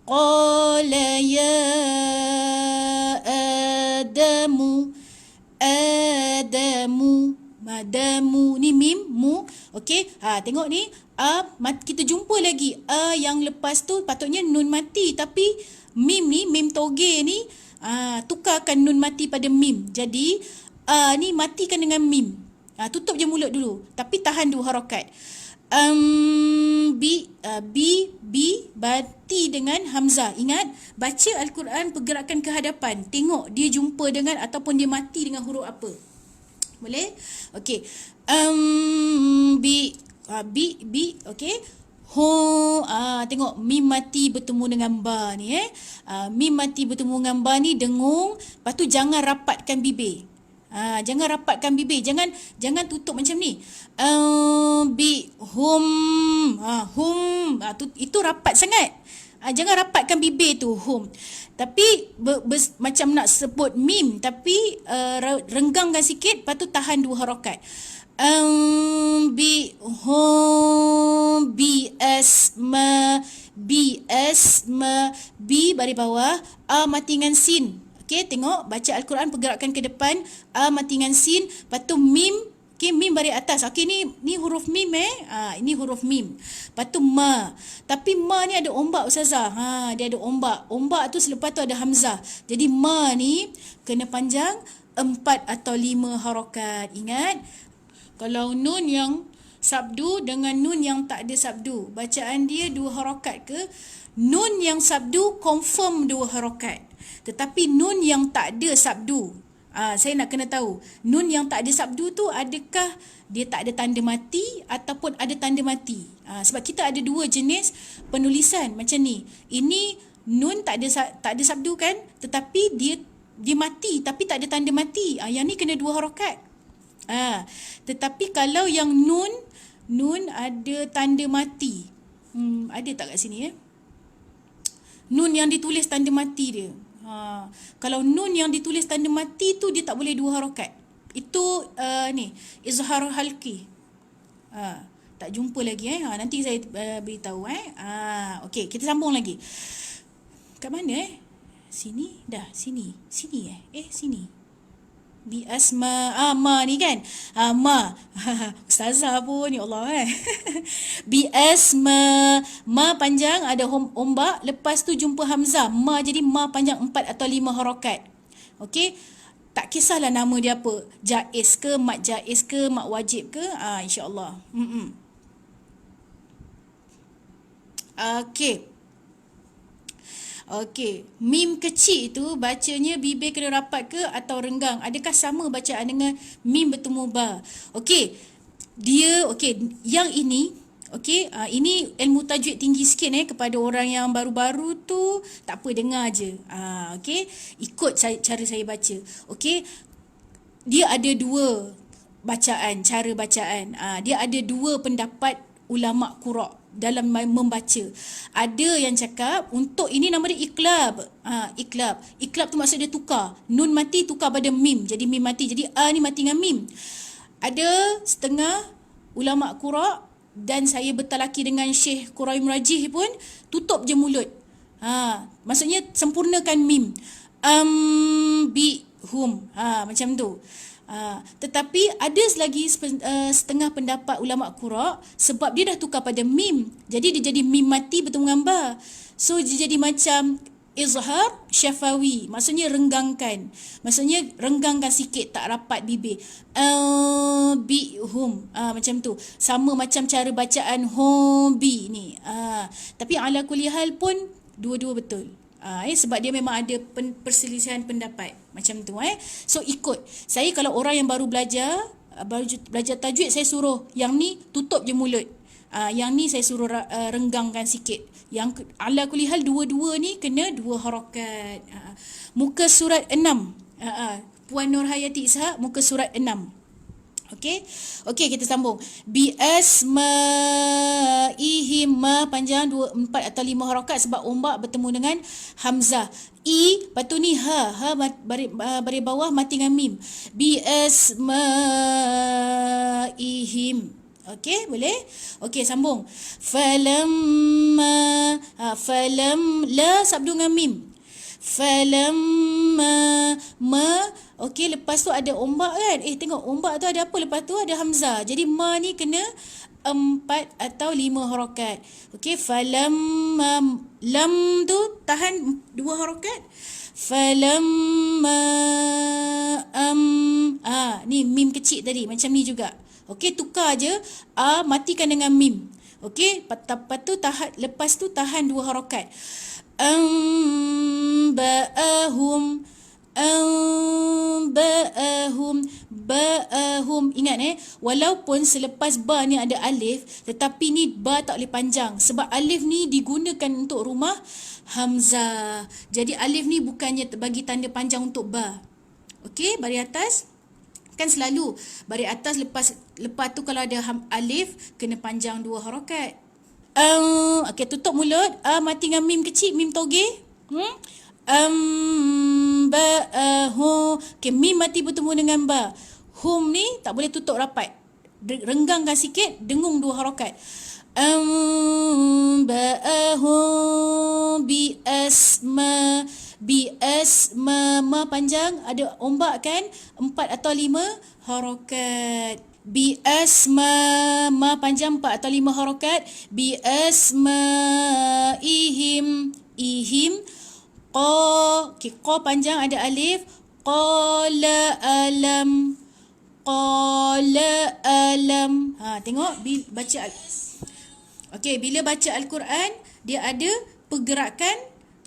Qala ya Adamu. Madamu ni mim, mu. Okey, tengok ni. Kita jumpa lagi. Yang lepas tu patutnya nun mati tapi mim ni, mim toge ni tukarkan nun mati pada mim. Jadi ni matikan dengan mim. Tutup je mulut dulu tapi tahan 2 harakat. Bi bati dengan hamzah. Ingat, baca Al-Quran pergerakan ke hadapan. Tengok dia jumpa dengan ataupun dia mati dengan huruf apa. Boleh? Okey. Bi. Okey. Tengok mim mati bertemu dengan ba ni mim mati bertemu dengan ba ni dengung. Lepas tu jangan rapatkan bibir. Jangan rapatkan bibir. Jangan tutup macam ni. Bi hum. Itu rapat sangat. Jangan rapatkan bibir tu hum. Tapi macam nak sebut mim tapi renggangkan sikit, lepas tu tahan 2 harakat. Bi hum bi asma bi baris bawah, mati dengan sin. Okey, tengok baca Al-Quran pergerakan ke depan, mati dengan sin, lepas tu mim. Okey, mim baris atas. Okey, ni huruf mim ini huruf mim. Lepas tu ma. Tapi ma ni ada ombak ustazah. Dia ada ombak. Ombak tu selepas tu ada hamzah. Jadi ma ni kena panjang 4 atau 5 harakat. Ingat, kalau nun yang sabdu dengan nun yang tak ada sabdu, bacaan dia 2 harakat ke? Nun yang sabdu confirm 2 harakat. Tetapi nun yang tak ada sabdu, saya nak kena tahu, nun yang tak ada sabdu tu adakah dia tak ada tanda mati ataupun ada tanda mati. Sebab kita ada 2 jenis penulisan macam ni. Ini nun tak ada sabdu kan, tetapi dia mati tapi tak ada tanda mati. Yang ni kena 2 harakat. Tetapi kalau yang nun ada tanda mati, ada tak kat sini nun yang ditulis tanda mati dia. Kalau nun yang ditulis tanda mati tu dia tak boleh 2 harakat. Itu ni izhar halqi. Tak jumpa lagi nanti saya beritahu okey, kita sambung lagi. Kat mana Sini dah, sini. Sini. Bi asma. Ma ni kan. Ma. Ustazah pun, ya Allah Bi asma. Ma panjang, ada ombak. Lepas tu jumpa hamzah. Ma jadi ma panjang 4 atau 5 harakat. Okey. Tak kisahlah nama dia apa. Jaiz ke, mat jaiz ke, mat wajib ke. InsyaAllah. Okey. Okey, mim kecil itu bacanya bibir kena rapat ke atau renggang? Adakah sama bacaan dengan mim bertemu ba? Okey. Yang ini ini ilmu tajwid tinggi sikit kepada orang yang baru-baru tu, tak apa dengar je. Okey, ikut cara saya baca. Okey. Dia ada dua bacaan, cara bacaan. Dia ada dua pendapat ulama qura dalam membaca. Ada yang cakap untuk ini nama dia iqlab. Iqlab tu maksud dia tukar. Nun mati tukar pada mim. Jadi mim mati. Jadi ni mati dengan mim. Ada setengah ulama qura dan saya bertalaki dengan Syekh Quraim Rajih pun tutup je mulut. Maksudnya sempurnakan mim. Bi hum. Macam tu. Tetapi ada lagi setengah pendapat ulama qura sebab dia dah tukar pada mim. Jadi dia jadi mim mati bertemu dengan ba. So dia jadi macam izhar syafawi. Maksudnya renggangkan. Maksudnya renggangkan sikit, tak rapat bibir. Bihum. Macam tu. Sama macam cara bacaan hobi ni. Tapi ala kulli hal pun dua-dua betul. Sebab dia memang ada perselisihan pendapat macam tu. So ikut. Saya kalau orang yang baru belajar tajwid, saya suruh yang ni tutup je mulut. Yang ni saya suruh renggangkan sikit. Yang ala kulli hal dua-dua ni kena 2 harakat. Muka surat 6. Puan Nur Hayati Ishak, muka surat 6. Okey, kita sambung. Bi asmaihim, ma panjang 4 atau 5 harakat sebab ombak bertemu dengan hamzah. Lepas tu ni baris bawah mati dengan mim. Bi asmaihim. Okey, boleh? Okey, sambung. Falam la sabdu dengan mim. Falamma okey, lepas tu ada ombak kan? Tengok ombak tu ada apa? Lepas tu ada hamzah. Jadi ma ni kena 4 atau 5 harakat. Okey, falamma lam tu tahan 2 harakat. Falamma ni mim kecil tadi macam ni juga. Okey, tukar je matikan dengan mim. Okey, lepas tu tahan 2 harakat. Ba'ahum. Ingat walaupun selepas ba ni ada alif, tetapi ni ba tak boleh panjang sebab alif ni digunakan untuk rumah hamzah. Jadi alif ni bukannya bagi tanda panjang untuk ba. Okey, baris atas kan selalu baris atas lepas tu kalau ada alif kena panjang 2 harakat. Okey, tutup mulut. Mati dengan mim kecil, mim toge. Ba'ahu. Okey, mim mati bertemu dengan ba. Hum ni tak boleh tutup rapat. Renggangkan sikit, dengung 2 harakat. Ba'ahu bi asma. Ma panjang, ada ombak kan? 4 atau 5 harakat. Bi asma, ma panjang 4 atau 5 harakat. Bi asma ihim. Qa panjang ada alif. Qala alam. Tengok baca bila baca Al-Quran dia ada pergerakan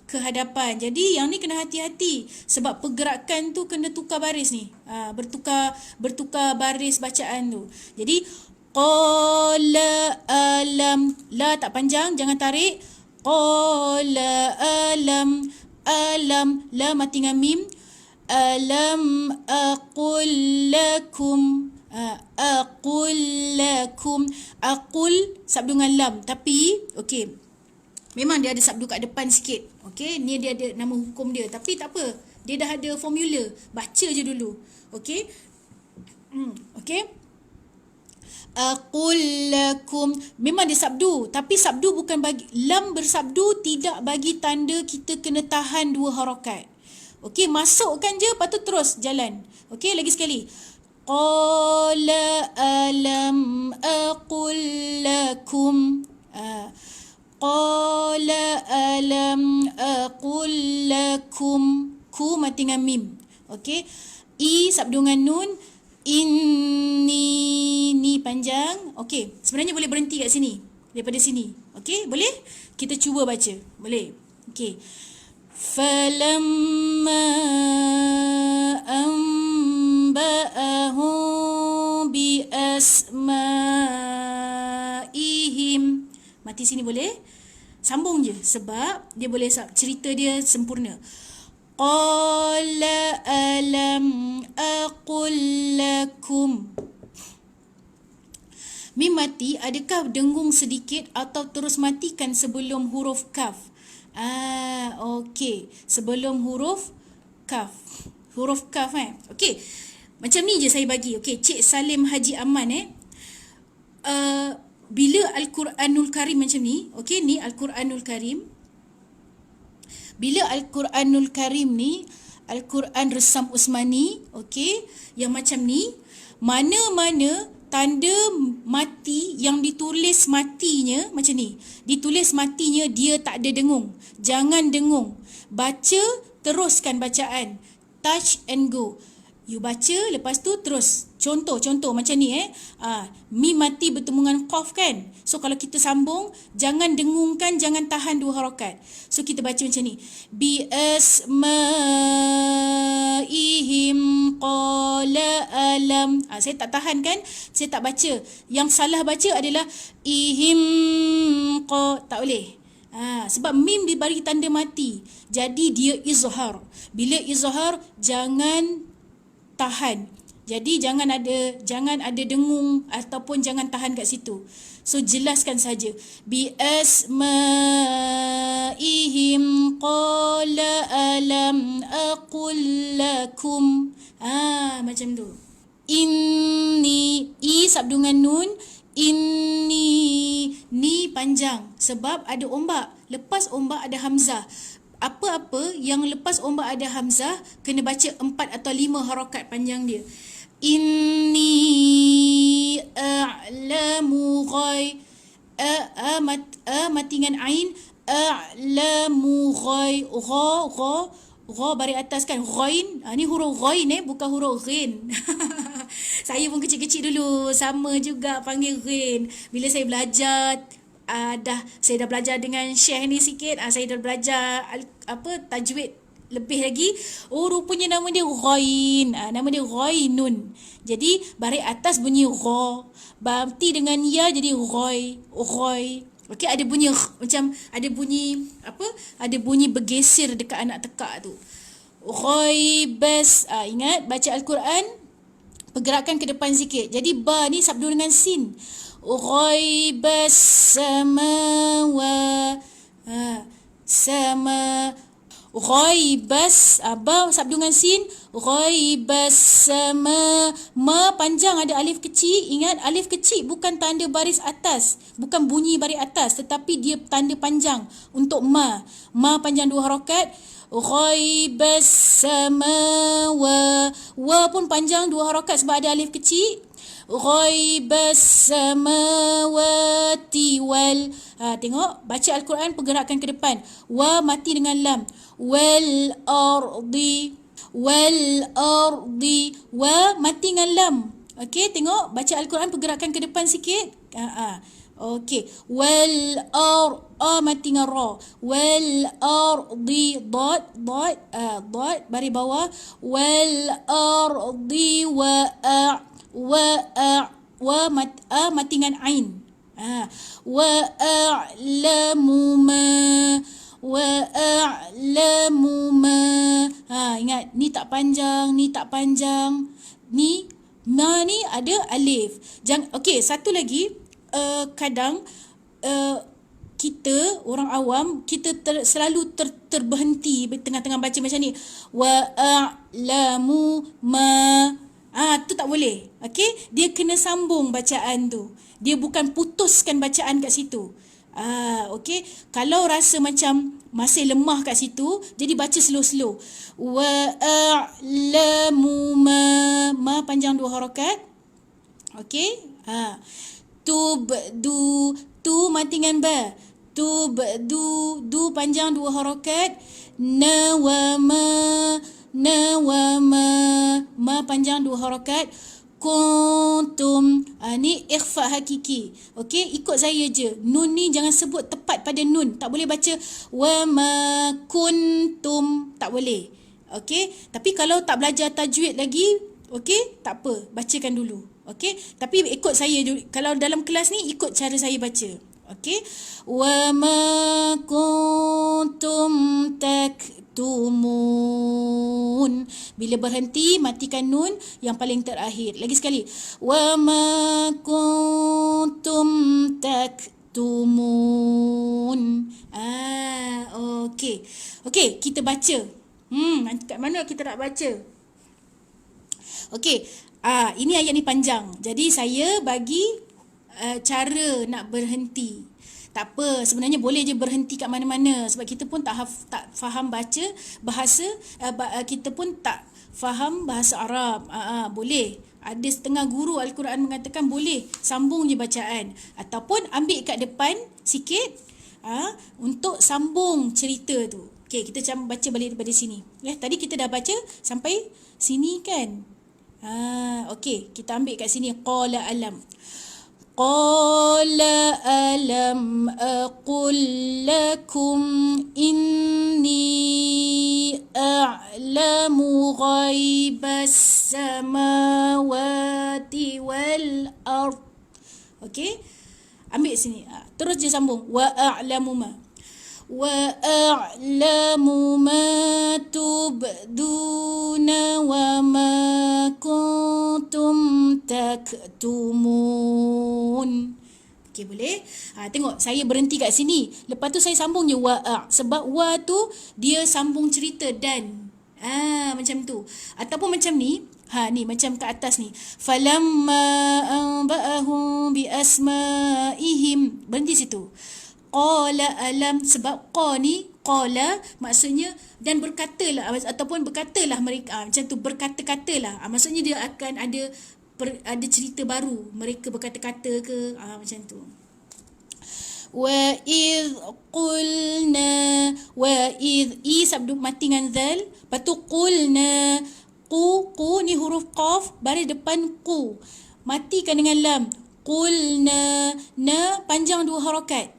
ke hadapan. Jadi yang ni kena hati-hati sebab pergerakan tu kena tukar baris ni. Bertukar baris bacaan tu. Jadi qala alam, la tak panjang, jangan tarik. Qala alam, la mati dengan mim. Alam aqul lakum. Aqul sabdu dengan lam, tapi okey, memang dia ada sabdu kat depan sikit. Okey, ni dia ada nama hukum dia. Tapi tak apa, dia dah ada formula. Baca je dulu. Okey. Okey. Aqul lakum. Memang dia sabdu, tapi sabdu bukan bagi lam bersabdu tidak bagi tanda kita kena tahan 2 harakat. Okey, masukkan je, lepas tu terus jalan. Okey, lagi sekali. Qala alam aqul lakum. Qala alam aqul lakum. Ku mati dengan mim. Okey. I sabdu dengan nun. Inni, ni panjang. Okey, sebenarnya boleh berhenti kat sini. Daripada sini. Okey, boleh? Kita cuba baca. Boleh? Okey. Falamma anba'ahum bi asma'ihim. Mati sini boleh? Sambung je sebab dia boleh cerita dia sempurna. Qala alam aqul lakum. Mim mati, adakah dengung sedikit atau terus matikan sebelum huruf kaf? Okey. Sebelum huruf kaf. Huruf kaf Okey. Macam ni je saya bagi. Okey, Cik Salim Haji Aman bila Al-Quranul Karim macam ni, okey, ni Al-Quranul Karim. Bila Al-Quranul Karim ni, Al-Quran Resam Usmani, okey, yang macam ni, mana-mana tanda mati yang ditulis matinya macam ni. Ditulis matinya dia tak ada dengung. Jangan dengung. Baca, teruskan bacaan. Touch and go. You baca, lepas tu terus. Contoh macam ni mim mati bertemu dengan qaf kan. So kalau kita sambung, jangan dengungkan, jangan tahan 2 harakat. So kita baca macam ni. Bi asma'ihim qala alam. Saya tak tahan kan? Saya tak baca. Yang salah baca adalah ihim tak boleh. Sebab mim diberi tanda mati. Jadi dia izhar. Bila izhar, jangan tahan. Jadi jangan ada dengung ataupun jangan tahan kat situ. So jelaskan saja. Bi asma'ihim qala alam aqul lakum. Macam tu. Inni, i sabdu dengan nun. Inni, ni panjang sebab ada ombak. Lepas ombak ada hamzah. Apa-apa yang lepas ombak ada hamzah kena baca 4 atau 5 harakat panjang dia. Inni a'lamu ghaib. Mati dengan ain. A'lamu ghaib. Gha baris atas kan. Ghain. Ni huruf ghain bukan huruf ghin. Saya pun kecil-kecil dulu sama juga panggil ghin. Bila saya belajar saya dah belajar dengan Syekh ni sikit. Saya dah belajar tajwid lebih lagi. Rupanya nama dia ghain. Nama dia ghainun. Jadi baris atas bunyi gha. Berhenti dengan ya jadi ghoi. Okey, ada bunyi macam ada bunyi ada bunyi bergeser dekat anak tekak tu. Ghaibas. Ingat baca Al-Quran, pergerakan ke depan sikit. Jadi ba ni sabdu dengan sin. Ghaibas samawa. Sama. Ghaibas. Ba sabdu dengan sin. Ghaibas sama. Ma panjang ada alif kecil. Ingat, alif kecil bukan tanda baris atas. Bukan bunyi baris atas. Tetapi dia tanda panjang untuk ma. Ma panjang 2 harakat. Ghaibas samawa. Wa pun panjang 2 harakat sebab ada alif kecil. Ghaibas samawati wal. Tengok, baca Al-Quran, pergerakan ke depan. Wa mati dengan lam. Wal ardi. Wa mati dengan lam. Okey, tengok, baca Al-Quran, pergerakan ke depan sikit. Okey. Wal mati dengan ra. Wal ardi dot baris bawah. Wal ardi mati dengan ain. Wa a'lamu ma. Ingat, ni tak panjang. Ni ma ni ada alif. Okey, satu lagi. Kadang kita orang awam, kita selalu terberhenti tengah-tengah baca macam ni. Wa a'lamu ma. Tu tak boleh. Okey, dia kena sambung bacaan tu. Dia bukan putuskan bacaan kat situ. Okey, kalau rasa macam masih lemah kat situ, jadi baca slow-slow. Wa a'lamu ma panjang 2 harakat. Okey? Tubdu, tu mati dengan ba. Tubdu, du panjang 2 harakat. Nawama, ma panjang 2 harakat. Kuntum, ni ikhfa hakiki. Okey, ikut saya je. Nun ni jangan sebut tepat pada nun. Tak boleh baca wa ma kuntum, tak boleh. Okey, tapi kalau tak belajar tajwid lagi, okey, tak apa, bacakan dulu. Okey, tapi ikut saya dulu. Kalau dalam kelas ni ikut cara saya baca. Okey, wa ma kuntum taktumun. Bila berhenti, matikan nun yang paling terakhir. Lagi sekali. Wa ma kuntum taktumun. Okey. Okey, kita baca. Kat mana kita nak baca? Okey. Ini ayat ni panjang. Jadi saya bagi cara nak berhenti. Tak apa, sebenarnya boleh je berhenti kat mana-mana sebab kita pun tak faham baca bahasa, kita pun tak faham bahasa Arab. Boleh. Ada setengah guru Al-Quran mengatakan boleh sambung je bacaan ataupun ambil kat depan sikit untuk sambung cerita tu. Okey, kita baca balik daripada sini. Tadi kita dah baca sampai sini kan? Okey, kita ambil kat sini. Qala alam. Qala alam aqul lakum inni a'lamu ghaibas samawati wal ard. Okey? Ambil sini. Terus je sambung. Wa a'lamu ma. Wa a'lamu ma tubduna wa ma kuntum taktumun. Okey, boleh? Tengok, saya berhenti kat sini. Lepas tu saya sambung je wa'a. Sebab wa tu dia sambung cerita dan. Macam tu. Ataupun macam ni. Ni macam kat atas ni. Falamma anba'ahum bi asma'ihim. Berhenti situ. Qala alam, sebab qa ni qala maksudnya dan berkatalah ataupun berkatalah mereka, macam tu, berkata-katalah. Maksudnya dia akan ada cerita baru, mereka berkata-kata ke, macam tu. Wa idh qulna, wa idh, i sabdu mati dengan zal, lepas tu qulna, ku ni huruf qaf, baris depan ku, matikan dengan lam. Qulna, na panjang 2 harakat.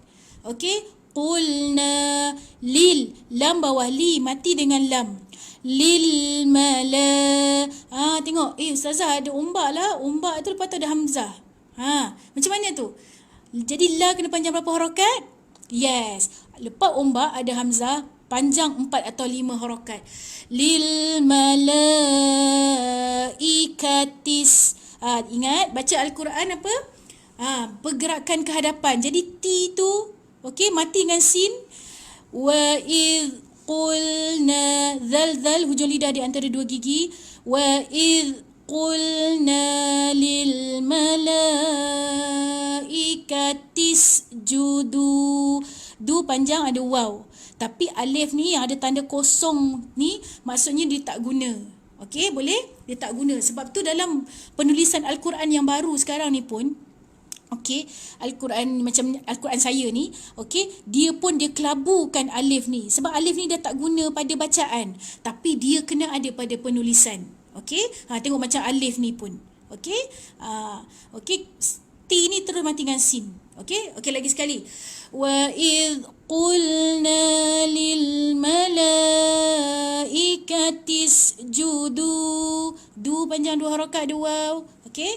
Okey, qulna lil, lam bawah li, mati dengan lam. Lil mala. Tengok, ustazah ada umbak lah. Umbak tu lepas tu ada hamzah. Macam mana tu? Jadi la kena panjang berapa harakat? Yes. Lepas umbak ada hamzah, panjang 4 atau 5 harakat. Lil malaikatis. Ingat baca Al-Quran apa? Pergerakan ke hadapan. Jadi ti tu okey, mati dengan sin. Wa idh qulna, zal hujung lidah di antara 2 gigi. Wa idh qulna lil malaikatis judu. Du panjang ada waw. Tapi alif ni yang ada tanda kosong ni maksudnya dia tak guna. Okey, boleh? Dia tak guna. Sebab tu dalam penulisan Al-Quran yang baru sekarang ni pun, okey, Al-Quran macam Al-Quran saya ni, okey, dia pun dia kelabukan alif ni. Sebab alif ni dia tak guna pada bacaan, tapi dia kena ada pada penulisan. Okey? Tengok macam alif ni pun. Okey? Okey, T ni terus mati dengan sin. Okey? Okey, lagi sekali. Wa idh qulna lil malaikatis judu. Du panjang 2 harakat, 2 waw. Okey?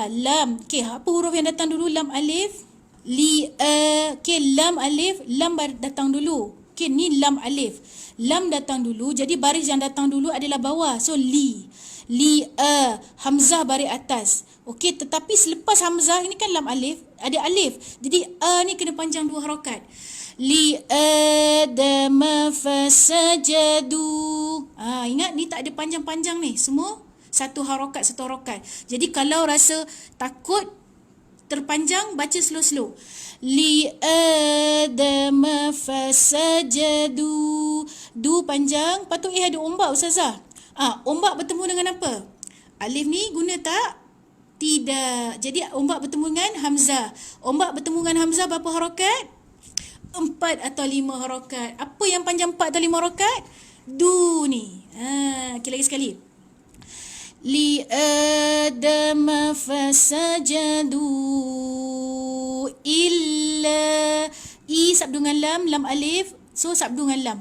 Lam. Okey, apa huruf yang datang dulu? Lam, alif. Okey, lam, alif. Lam datang dulu. Okey, ni lam, alif. Lam datang dulu. Jadi baris yang datang dulu adalah bawah. So, hamzah baris atas. Okey, tetapi selepas hamzah, ini kan lam, alif. Ada alif. Jadi, ni kena panjang 2 harakat. Adama fasajadu. Ingat, ni tak ada panjang-panjang ni. Semua satu harakat. Jadi kalau rasa takut terpanjang, baca slow-slow. Li Adama fasajadu. Du panjang, lepas tu ada ombak Ustazah. Ombak bertemu dengan apa? Alif ni guna tak? Tidak. Jadi ombak bertemu dengan hamzah. Ombak bertemu dengan hamzah berapa harakat? 4 atau 5 harakat. Apa yang panjang 4 atau 5 harakat? Du ni. Okey, lagi sekali. Li Adama fasajadu illa. I sabdu dengan lam, lam alif. So sabdu dengan lam.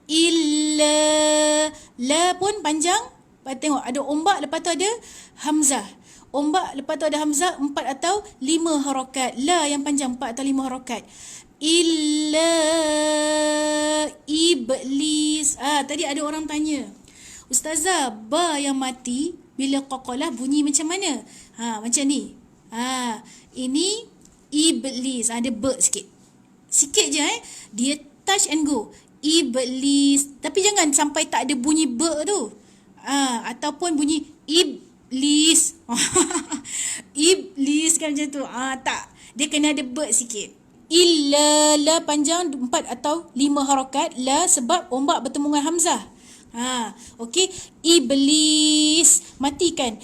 Illa. La pun panjang. Tengok ada ombak, lepas tu ada hamzah. Ombak, lepas tu ada hamzah 4 atau 5 harakat. La yang panjang 4 atau 5 harakat. Illa iblis. Tadi ada orang tanya, Ustazah, ba yang mati bila qaqalah bunyi macam mana? Macam ni. Ini iblis. Ada ba sikit. Sikit je Dia touch and go. Iblis. Tapi jangan sampai tak ada bunyi ba tu. Ataupun bunyi iblis. Iblis kan macam tu. Tak. Dia kena ada ba sikit. Illa, la panjang 4 atau 5 harakat. La sebab ombak bertemu dengan hamzah. Okey, iblis. Matikan.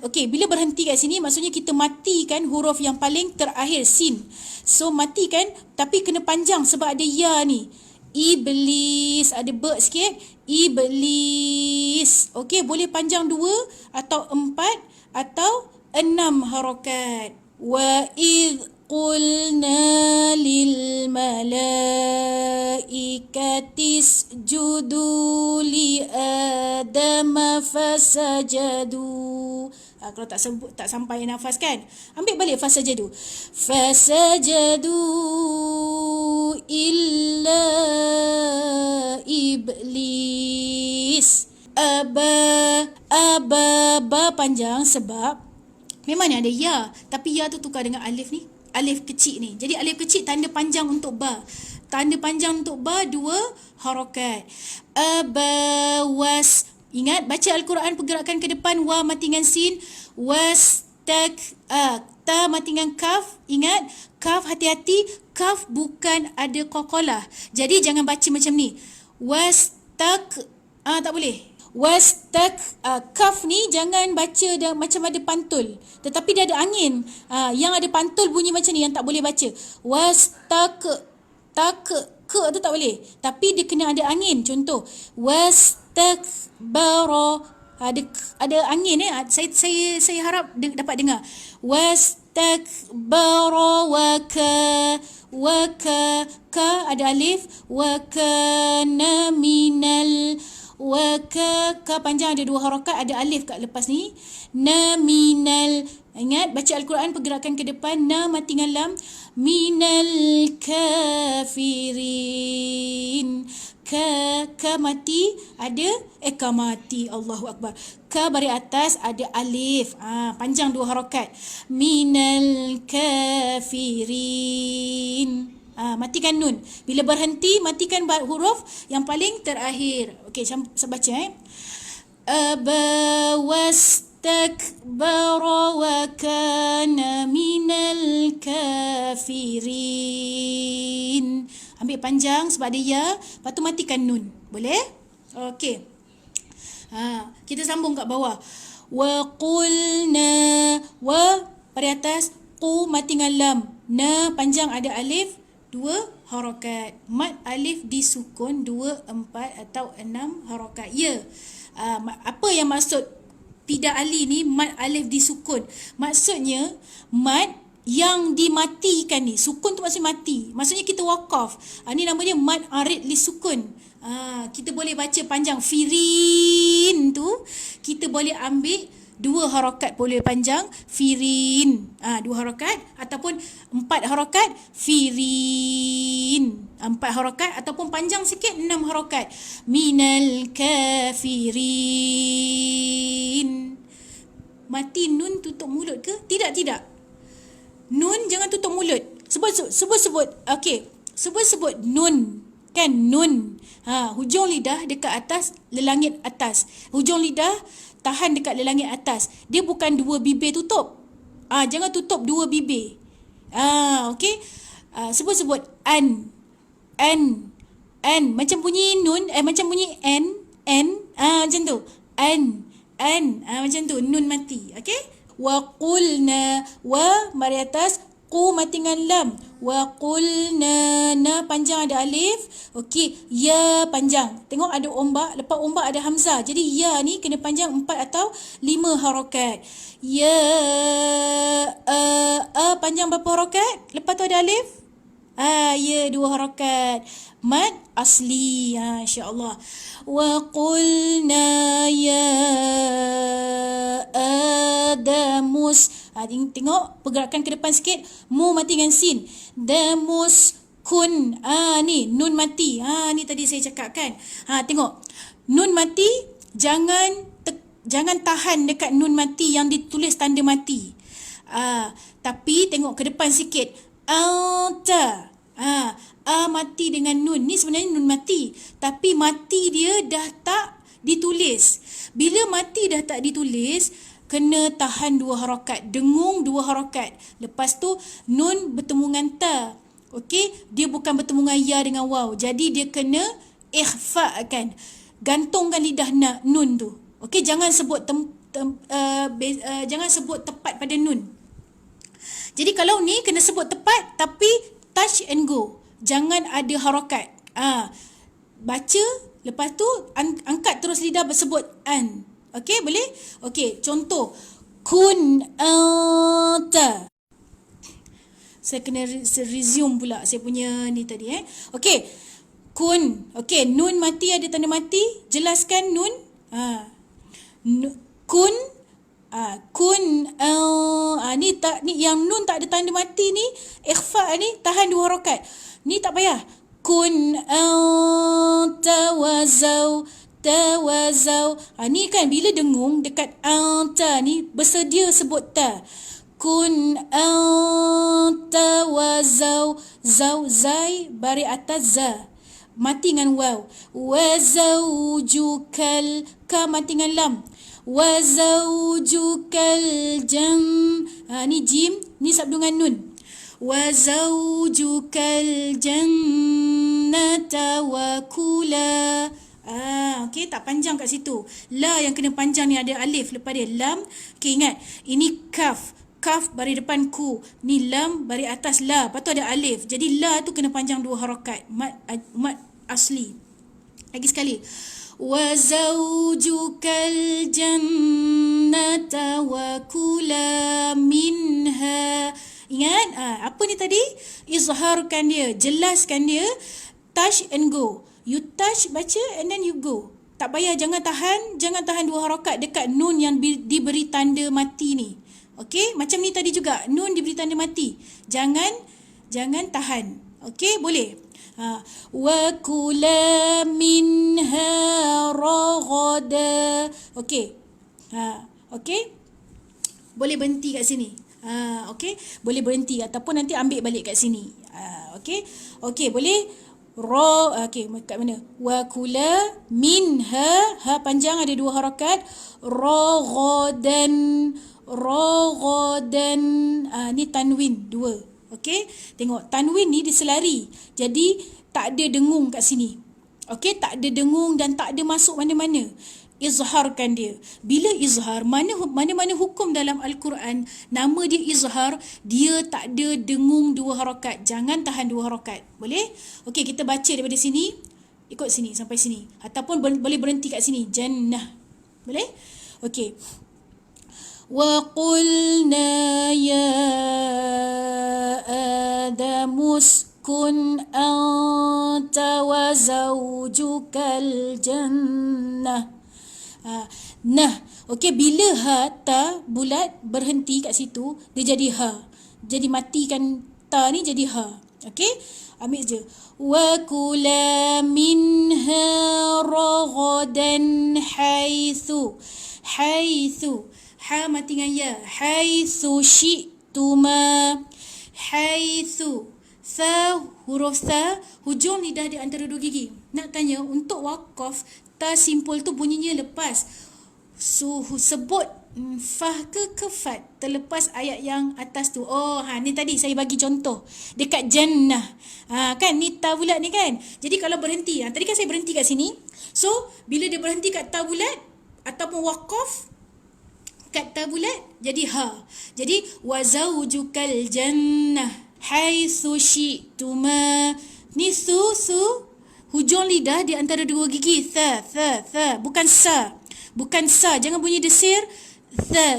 Okey, bila berhenti kat sini maksudnya kita matikan huruf yang paling terakhir, sin. So matikan tapi kena panjang sebab ada ya ni. Iblis, ada ba sikit. Iblis. Okey, boleh panjang 2 atau 4 atau 6 harakat. Wa idh qulna lil malaikati isjudu li adama fasajadu. Kalau tak sampai nafas kan, ambil balik fasajadu. Fasajadu illa iblis aba. Ba panjang sebab memang ada ya, tapi ya tu tukar dengan alif ni, alif kecil ni. Jadi alif kecil tanda panjang untuk ba. Tanda panjang untuk ba 2 harakat. Aba was. Ingat baca Al-Quran pergerakan ke depan, wa mati dengan sin, wastak. Ta mati dengan kaf. Ingat kaf, hati-hati, kaf bukan ada qaqalah. Jadi jangan baca macam ni. Wastak. Tak boleh. Wastak. Kaf ni jangan baca macam ada pantul, tetapi dia ada angin. Yang ada pantul bunyi macam ni yang tak boleh baca. Wastak. Tak, ke tu tak boleh, tapi dia kena ada angin. Contoh wastakbara, ada angin saya harap dapat dengar. Wastakbara wa ka ada alif. Wa kana minal. Wa ka panjang ada 2 harakat, ada alif kat lepas ni. Na minal. Ingat baca Al-Quran pergerakan ke depan, na mati dengan lam. Minal kafirin. Ka mati ada ka mati. Allahu Akbar. Ka baris atas ada alif. Panjang 2 harakat. Minal kafirin. Matikan nun. Bila berhenti matikan huruf yang paling terakhir. Okey, saya baca Aba wastakbara wa kana minal kafirin. Ambil panjang sebab ada ya, lepas tu matikan nun. Boleh? Okey. Kita sambung kat bawah. Wa qulna. Wa pada atas, qu mati dengan lam. Na panjang ada alif 2 harakat. Mat alif disukun 2, 4 atau 6 harakat. Ya. Apa yang maksud Pida Ali ni mat alif disukun? Maksudnya mat yang dimatikan ni. Sukun tu maksudnya mati. Maksudnya kita wakaf. Ni namanya mat arid li sukun. Kita boleh baca panjang. Firin tu kita boleh ambil 2 harakat boleh panjang. Firin. 2 harakat ataupun 4 harakat. Firin. 4 harakat ataupun panjang sikit 6 harakat. Minal kafirin. Mati nun tutup mulut ke? Tidak. Nun jangan tutup mulut. Sebut. Okey. Sebut nun. Kan nun. Hujung lidah dekat atas, lelangit atas. Hujung lidah tahan dekat lelangit atas. Dia bukan 2 bibir tutup. Jangan tutup 2 bibir. Okey. Sebut-sebut an, macam bunyi nun, macam bunyi macam tu. Macam tu, nun mati. Okey. Wa qulna, wa mari atas, qu mati dengan lam. Wa qulna, na panjang ada alif. Okey, ya panjang. Tengok ada ombak, lepas ombak ada hamzah. Jadi ya ni kena panjang 4 atau 5 harakat. Ya, panjang berapa harakat? Lepas tu ada alif. Ya, 2 harakat. Mad asli. InsyaAllah. Wa qulna ya Adamus. Tengok pergerakan ke depan sikit. Mu mati dengan sin. Damus kun. Ni nun mati. Ni tadi saya cakap kan. Tengok. Nun mati, jangan tahan dekat nun mati yang ditulis tanda mati. Tapi tengok ke depan sikit. Anta. Mati dengan nun. Ni sebenarnya nun mati. Tapi mati dia dah tak ditulis. Bila mati dah tak ditulis, kena tahan 2 harakat. Dengung 2 harakat. Lepas tu nun bertemu dengan ta. Okey, dia bukan bertemu dengan ya dengan waw. Jadi dia kena ikhfa kan. Gantungkan lidah nun tu. Okey, jangan sebut jangan sebut tepat pada nun. Jadi kalau ni kena sebut tepat tapi touch and go. Jangan ada harakat. Baca, lepas tu angkat terus lidah bersebut an. Okey, boleh? Okey, contoh. Kun anta. Saya kena resume pula saya punya ni tadi Okey. Kun. Okey, nun mati ada tanda mati. Jelaskan nun. Kun. Kun. Ni yang nun tak ada tanda mati ni, ikhfa ni tahan 2 harakat. Ni tak payah. Kun tawazau. Ni kan bila dengung dekat anta ni bersedia sebut ta. Kun tawazau. Zai baris atas za. Mati dengan waw. Wazaujukal, ka mati dengan lam. Wazaujukal jam. Ni jim, ni sabdu dengan nun. Wazaujukal jannata wa kula. Okey, tak panjang kat situ. La yang kena panjang ni ada alif lepas dia lam. Okey, ingat. Ini kaf. Kaf baris depan ku. Ni lam baris atas la. Lepas tu ada alif. Jadi la tu kena panjang 2 harakat. Mad asli. Lagi sekali. Wa zawjukal jannata wa kula minha. Ingat? Apa ni tadi? Izharkan dia. Jelaskan dia. Touch and go. You touch, baca and then you go. Tak payah, jangan tahan 2 harakat dekat nun yang diberi tanda mati ni. Okey, macam ni tadi juga. Nun diberi tanda mati. Jangan tahan. Okey, boleh. Wa kula minha raghada. Okey. Okey. Boleh berhenti kat sini. Okey, boleh berhenti ataupun nanti ambil balik kat sini. Okey. Okey, boleh. Okey, kat mana? Wa kula minha, ha panjang ada 2 harakat. Raghadan. Ni tanwin 2. Okey, tengok tanwin ni diselari. Jadi tak ada dengung kat sini. Okey, tak ada dengung dan tak ada masuk mana-mana. Izharkan dia. Bila izhar, mana-mana hukum dalam Al-Quran, nama dia izhar, dia tak ada dengung 2 harakat. Jangan tahan 2 harakat. Boleh? Okey, kita baca daripada sini. Ikut sini sampai sini. Ataupun boleh berhenti kat sini. Jannah. Boleh? Okey. Wa qulna ya Adamuskun anta wa zawjukal jannah. Nah, okey, bila ha ta bulat berhenti kat situ, dia jadi ha. Jadi matikan ta ni jadi ha. Okey? Ambil je. Wa kula minha raghadan haitsu. Ha mati dengan ya. Haitsu syi'tuma. Haitsu. Sa, huruf sa, hujung lidah di antara 2 gigi. Nak tanya, untuk wakaf ta simpul tu bunyinya lepas. sebut fah ke kefat terlepas ayat yang atas tu. Oh, ni tadi saya bagi contoh dekat jannah. Kan ni ta bulat ni kan. Jadi kalau berhenti, tadi kan saya berhenti kat sini. So bila dia berhenti kat ta bulat ataupun waqaf kat ta bulat jadi ha. Jadi wa zaujukal jannah haitsu syi'tuma. Ni su hujung lidah di antara dua gigi. Tha bukan sa. Bukan sa, jangan bunyi desir. Tha.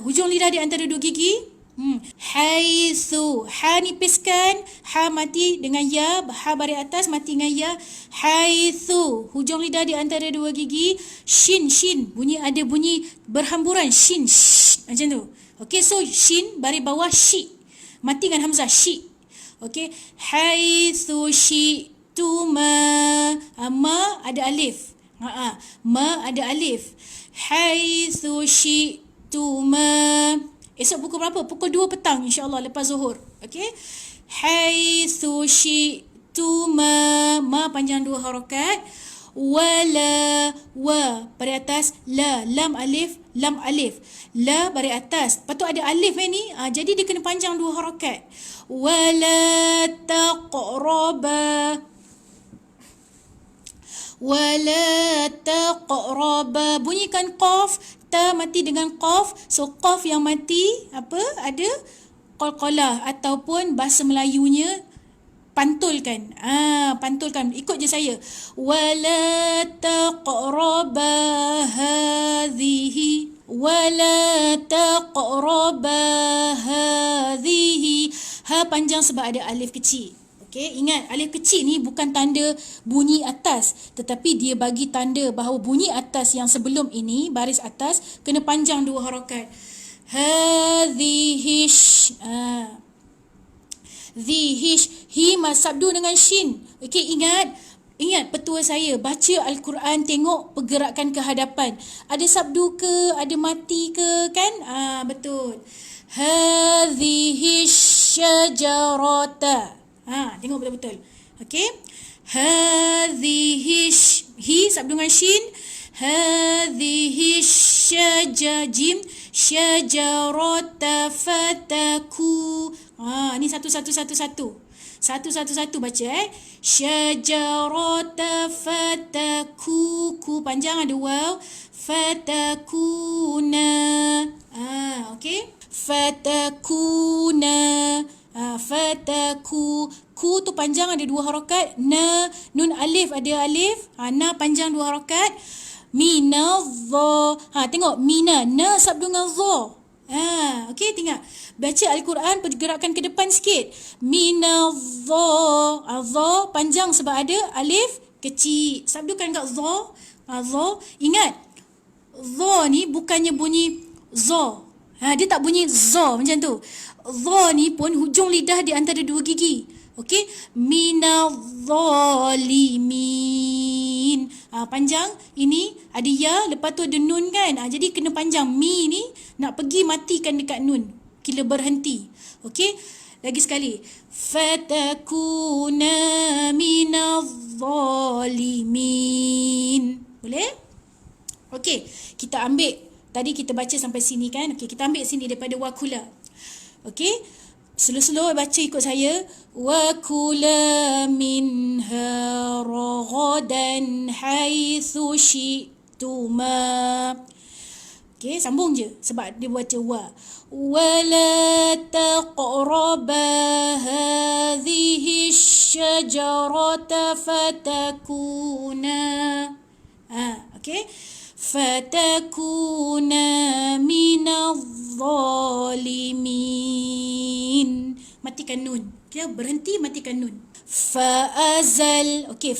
Hujung lidah di antara dua gigi. Haitsu. Ha nipiskan, ha mati dengan ya, ha baris atas mati dengan ya. Haitsu. Hujung lidah di antara dua gigi. Shin. Bunyi ada bunyi berhamburan. Shin. Macam tu. Okey, so shin baris bawah shi. Mati dengan hamzah shi. Okey. Haitsu syi'tuma. Ma ada alif. Ma ada alif. Haitsu syi'tuma. Esok pukul berapa? Pukul 2 petang insya-Allah lepas zuhur. Okey. Haitsu syi'tuma. Ma panjang 2 harakat. Wala wa baris atas la, lam alif. La baris atas. Patut ada alif ni. Jadi dia kena panjang 2 harakat. Wala taqraba. Bunyikan qaf, ta mati dengan qaf. So qaf yang mati apa? Ada qalqalah ataupun bahasa Melayunya pantulkan. Pantulkan, ikut je saya. Wala taqraba hadhihi. Ha panjang sebab ada alif kecil. Okey, ingat alif kecil ni bukan tanda bunyi atas, tetapi dia bagi tanda bahawa bunyi atas yang sebelum ini, baris atas, kena panjang 2 harakat. Hadhihish. Dhihish. Hi sabdu dengan shin. Okey, ingat petua saya, baca Al-Quran, tengok pergerakan ke hadapan. Ada sabdu ke, ada mati ke, kan? Betul. Hadhihish syajarata. Tengok betul-betul. Okey. Hadhihish. Hi sabdu dengan shin. Hadhihish syajajim syajarata fataku. Ni satu baca syajarata fataku. Ku panjang ada waw. Fatakuna. Okey. Fatakuna. Ku tu panjang ada 2 harakat. Nun alif ada alif. Na panjang 2 harakat. Minadha. Tengok mina. Na sabdu dengan dha. Okey, tengok. Baca Al-Quran, pergerakan ke depan sikit. Minadha. Dha panjang sebab ada alif kecil. Sabdukan kat dha. Dha. Ingat, dha ni bukannya bunyi za. Dia tak bunyi za macam tu. Dha ni pun hujung lidah di antara 2 gigi. Okey, minadh-dhalimin. Panjang ini ada ya, lepas tu ada nun kan. Jadi kena panjang. Mi ni nak pergi matikan dekat nun. Kila berhenti. Okey, lagi sekali. Fatakuna minadh-dhalimin. Boleh? Okey, kita ambil. Tadi kita baca sampai sini kan. Okey, kita ambil sini daripada wakula. Okey, slow-slow baca ikut saya. Wa kula minha ragadan haitsu syi'tuma. Okey, sambung je sebab dia baca wa. Wala taqraba hadhihi syajarata fatakuna. Okey. Fatakuna minadh-dhalimin. Matikan nun. Okay, berhenti, matikan nun. Fa'azal. Okey,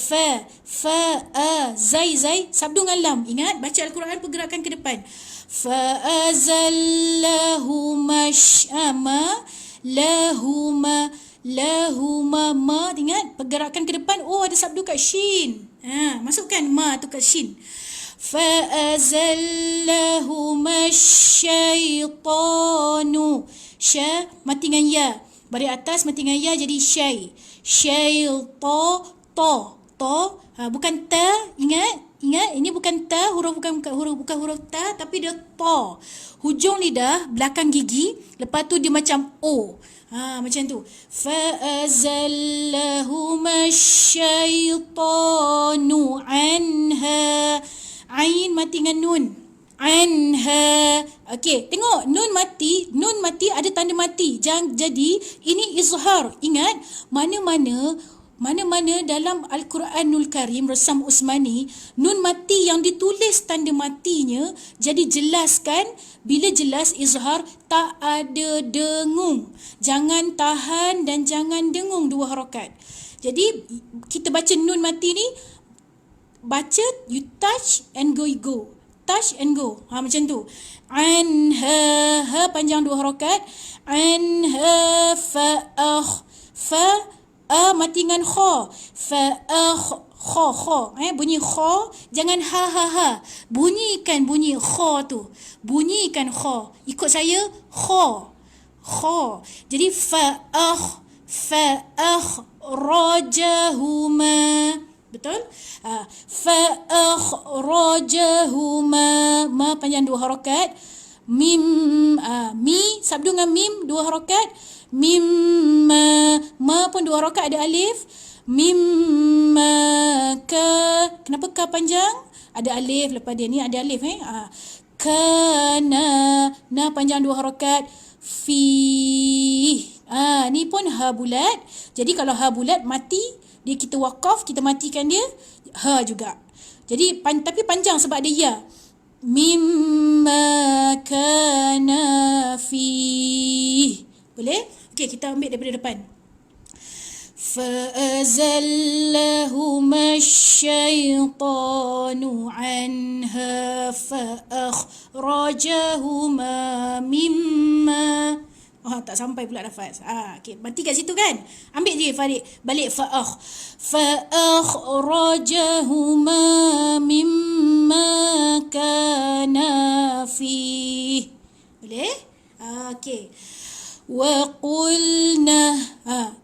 zai sabdu dengan lam. Ingat baca Al-Quran, pergerakan ke depan. Fa'azallahu mash'ama lahuma ma. Ingat pergerakan ke depan. Oh, ada sabdu kat shin. Masukkan ma tu kat shin. Fa'azallahuma syaitanu. Sya mati dengan ya. Baris atas mati dengan ya jadi syai. To. Bukan ta. Ingat Ingat, ini bukan ta, bukan huruf ta, tapi dia ta. Hujung lidah, belakang gigi, lepas tu dia macam o. Macam tu. Fa'azallahuma syaitanu anha. Ain mati dengan nun. Anha. Okey, tengok nun mati ada tanda mati. Jadi ini izhar. Ingat, mana-mana dalam Al-Quranul Karim Resam Usmani, nun mati yang ditulis tanda matinya, jadi jelaskan, bila jelas izhar, tak ada dengung. Jangan tahan dan jangan dengung 2 harakat. Jadi kita baca nun mati ni, baca, you touch and go, you go. Touch and go. Macam tu. Anha, ha panjang 2 harakat. Anha fa'akh. Mati dengan kha. Fa'akh. Kha. Bunyi kha. Jangan ha. Bunyikan bunyi kha tu. Bunyikan kha. Ikut saya, kha. Jadi fa'akh. Rajahuma. Betul? Fa'akhrajahuma. Ma panjang 2 harakat. Mim. Mi sabdu dengan mim 2 harakat. Mimma. Ma pun 2 harakat, ada alif. Mimma ka. Kenapa ka panjang? Ada alif lepas dia ni, ada alif Kana. Na panjang 2 harakat. Fi. Ni pun ha bulat. Jadi kalau ha bulat mati, dia kita wakaf, kita matikan dia, ha juga. Jadi tapi panjang sebab dia ya. Mimma kana fi. Boleh? Okey, kita ambil daripada depan. فَأَزَلَّهُمَا الشَّيْطَانُ عَنْهَا فَأَخْرَجَهُمَا مِمَّا. Tak sampai pula lafaz. Okay, berhenti kat situ kan? Ambil je Farid. Balik fa'akhrajahuma mimma kana fi. Boleh? Okey. Wa qulna.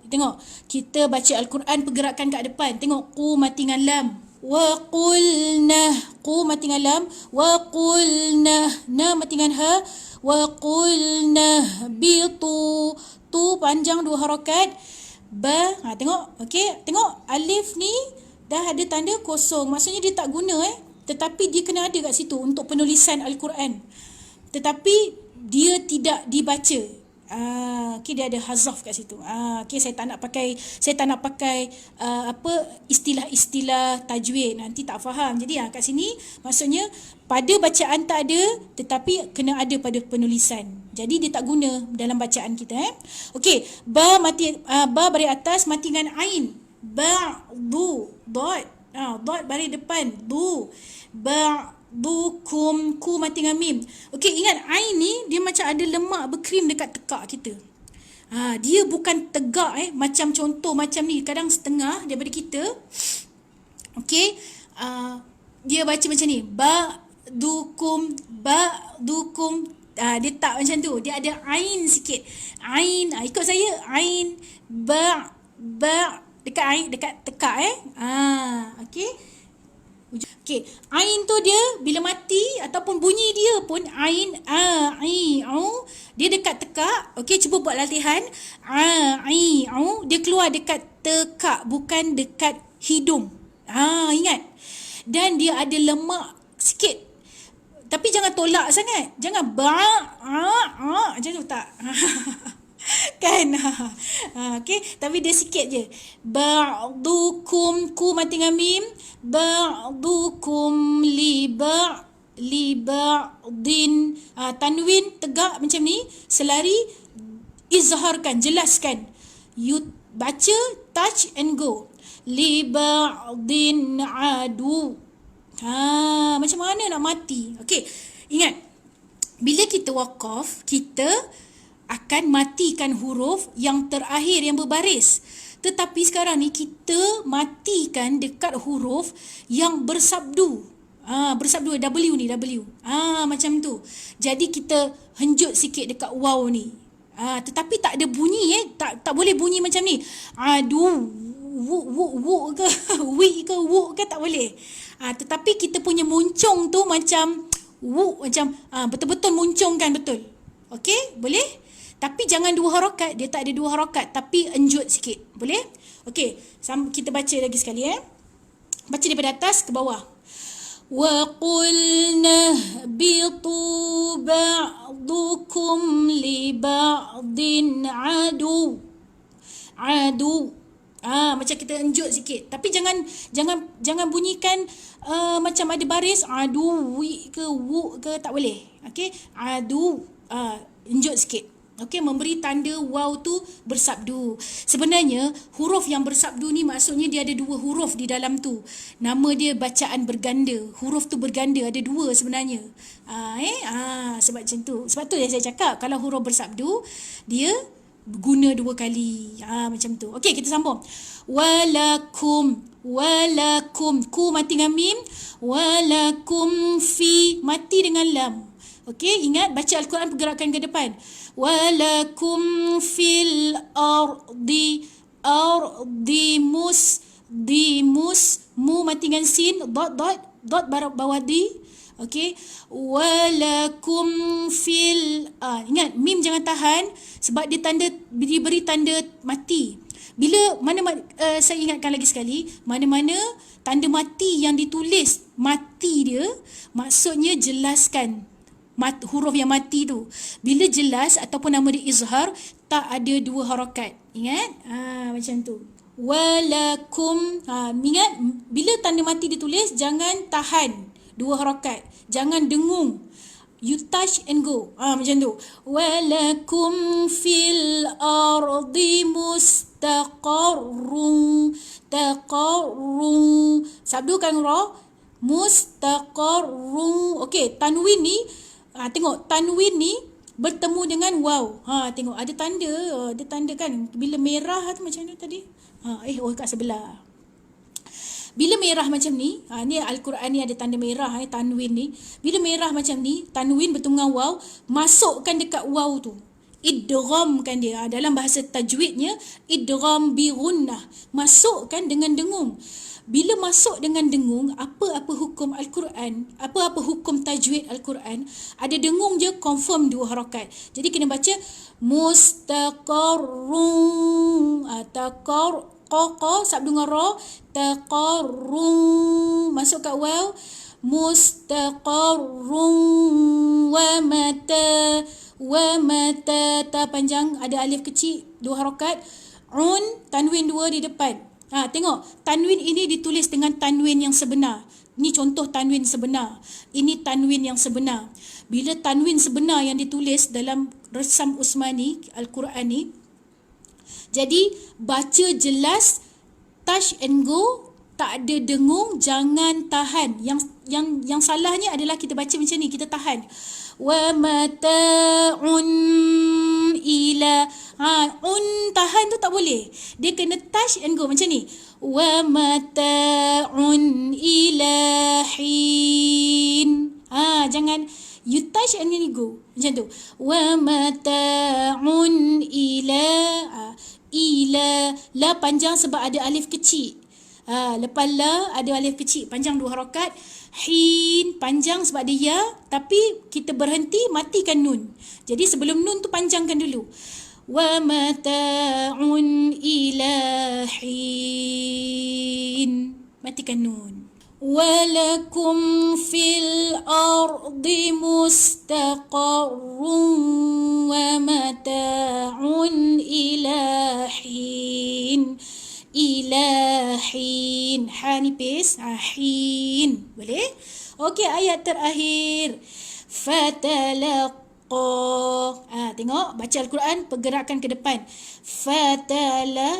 Tengok, kita baca Al-Quran pergerakan kat depan. Tengok, qu mati dengan lam. Wa qulna. Qu mati dengan lam. Wa qulna. Na mati dengan ha. Wa qulna bitu. Tu panjang 2 harakat. Ba. Tengok. Okey, tengok alif ni dah ada tanda kosong. Maksudnya dia tak guna tetapi dia kena ada kat situ untuk penulisan Al-Quran. Tetapi dia tidak dibaca. Okey, dia ada hazaf kat situ. Okey, saya tak nak pakai istilah-istilah tajwid, nanti tak faham. Jadi kat sini maksudnya pada bacaan tak ada tetapi kena ada pada penulisan. Jadi dia tak guna dalam bacaan kita Okey, ba mati, ba baris atas mati dengan ain. Ba'du, dot. Dot baris depan, du. Ba'dukum, ku mati dengan mim. Okey, ingat ain ni dia macam ada lemak berkrim dekat tekak kita. Dia bukan tegak macam contoh macam ni, kadang setengah daripada kita. Okey, dia baca macam ni, ba'dukum. Dia tak macam tu, dia ada ain sikit. Ain, ikut saya, ain, dekat ain, dekat tekak okey. Okey, ain tu dia bila mati ataupun bunyi dia pun ain dia dekat tekak. Okey, cuba buat latihan. Dia keluar dekat tekak, bukan dekat hidung. Ingat. Dan dia ada lemak sikit. Tapi jangan tolak sangat. Jangan macam tu tak. Kan? Okey, tapi dia sikit je. Ba'dukum, ku mati dengan mim. Ba'dukum liba'din. Tanwin tegak macam ni, selari izharkan, jelaskan. You baca, touch and go. Liba'din adu. Macam mana nak mati? Okey, ingat, bila kita wakaf, kita akan matikan huruf yang terakhir yang berbaris. Tetapi sekarang ni kita matikan dekat huruf yang bersabdu. Bersabdu W ni, W. Macam tu. Jadi kita henjut sikit dekat waw ni. Tetapi tak ada bunyi tak boleh bunyi macam ni. Adu wu ke wi ke wu ke, tak boleh. Tetapi kita punya muncung tu macam macam betul-betul muncung kan, betul. Okey, boleh? Tapi jangan dua harakat, dia tak ada dua harakat tapi enjut sikit. Boleh? Okey, kita baca lagi sekali Baca daripada atas ke bawah. Wa qulna bitu ba'dukum li ba'din adu. Macam kita enjut sikit. Tapi jangan bunyikan macam ada baris adu ke wu ke, tak boleh. Okey, adu enjut sikit. Okey, memberi tanda waw tu bersabdu. Sebenarnya huruf yang bersabdu ni maksudnya dia ada dua huruf di dalam tu. Nama dia bacaan berganda. Huruf tu berganda, ada dua sebenarnya. Sebab macam tu. Sebab tu yang saya cakap kalau huruf bersabdu dia guna dua kali. Macam tu. Okey, kita sambung. Walakum, ku mati dengan mim. Walakum fi, mati dengan lam. Okey, ingat baca Al-Quran pergerakan ke depan. Walakum fil ardi mu mati dengan sin, dot bawah di. Okey, walakum fil ingat mim jangan tahan sebab dia diberi tanda mati. Bila saya ingatkan lagi sekali, mana-mana tanda mati yang ditulis mati dia maksudnya jelaskan huruf yang mati tu. Bila jelas ataupun nama dia izhar, tak ada dua harakat. Ingat? Macam tu. Walakum. Ingat, bila tanda mati ditulis, jangan tahan dua harakat. Jangan dengung. You touch and go. Macam tu. Walakum fil ardi mustaqarrun. Sabdukan ra. Mustaqarrun. Okey, tanwin ni tengok, tanwin ni bertemu dengan waw. Tengok ada tanda, kan bila merah tu macam mana tadi? Kat sebelah. Bila merah macam ni, ni Al-Quran ni ada tanda merah, tanwin ni. Bila merah macam ni, tanwin bertemu dengan waw, masukkan dekat waw tu. Idghamkan dia. Dalam bahasa tajwidnya, idgham bi gunnah. Masukkan dengan dengung. Bila masuk dengan dengung, apa-apa hukum Al-Quran, apa-apa hukum tajwid Al-Quran, ada dengung je, confirm dua harakat. Jadi kena baca mustaqarrun, sabdu dengan ra, taqarrun, masuk kat waw, mustaqarrun wa mata, ta panjang, ada alif kecil, dua harakat, tanwin dua di depan. Tengok, tanwin ini ditulis dengan tanwin yang sebenar. Ini contoh tanwin sebenar. Ini tanwin yang sebenar. Bila tanwin sebenar yang ditulis dalam Resam Usmani, Al-Quran ni, jadi baca jelas, touch and go, tak ada dengung, jangan tahan. Yang salahnya adalah kita baca macam ni, kita tahan. Wa mata'un ila, tahan tu tak boleh. Dia kena touch and go macam ni. Wa mata'un ila hin. Jangan you touch and then you go. Macam tu. Wa mata'un ila, la panjang sebab ada alif kecil. Lepas la ada alif kecil, panjang dua harakat. Hin panjang sebab dia ya, tapi kita berhenti, matikan nun. Jadi sebelum nun tu panjangkan dulu. Wa mata'un ila hin, matikan nun. Walakum fil ardi mustaqarrun wa mata'un ila hin. Ilahin, nipis, hin, boleh? Okey, ayat terakhir. Fatalaqa. Tengok, baca Al-Quran, pergerakan ke depan.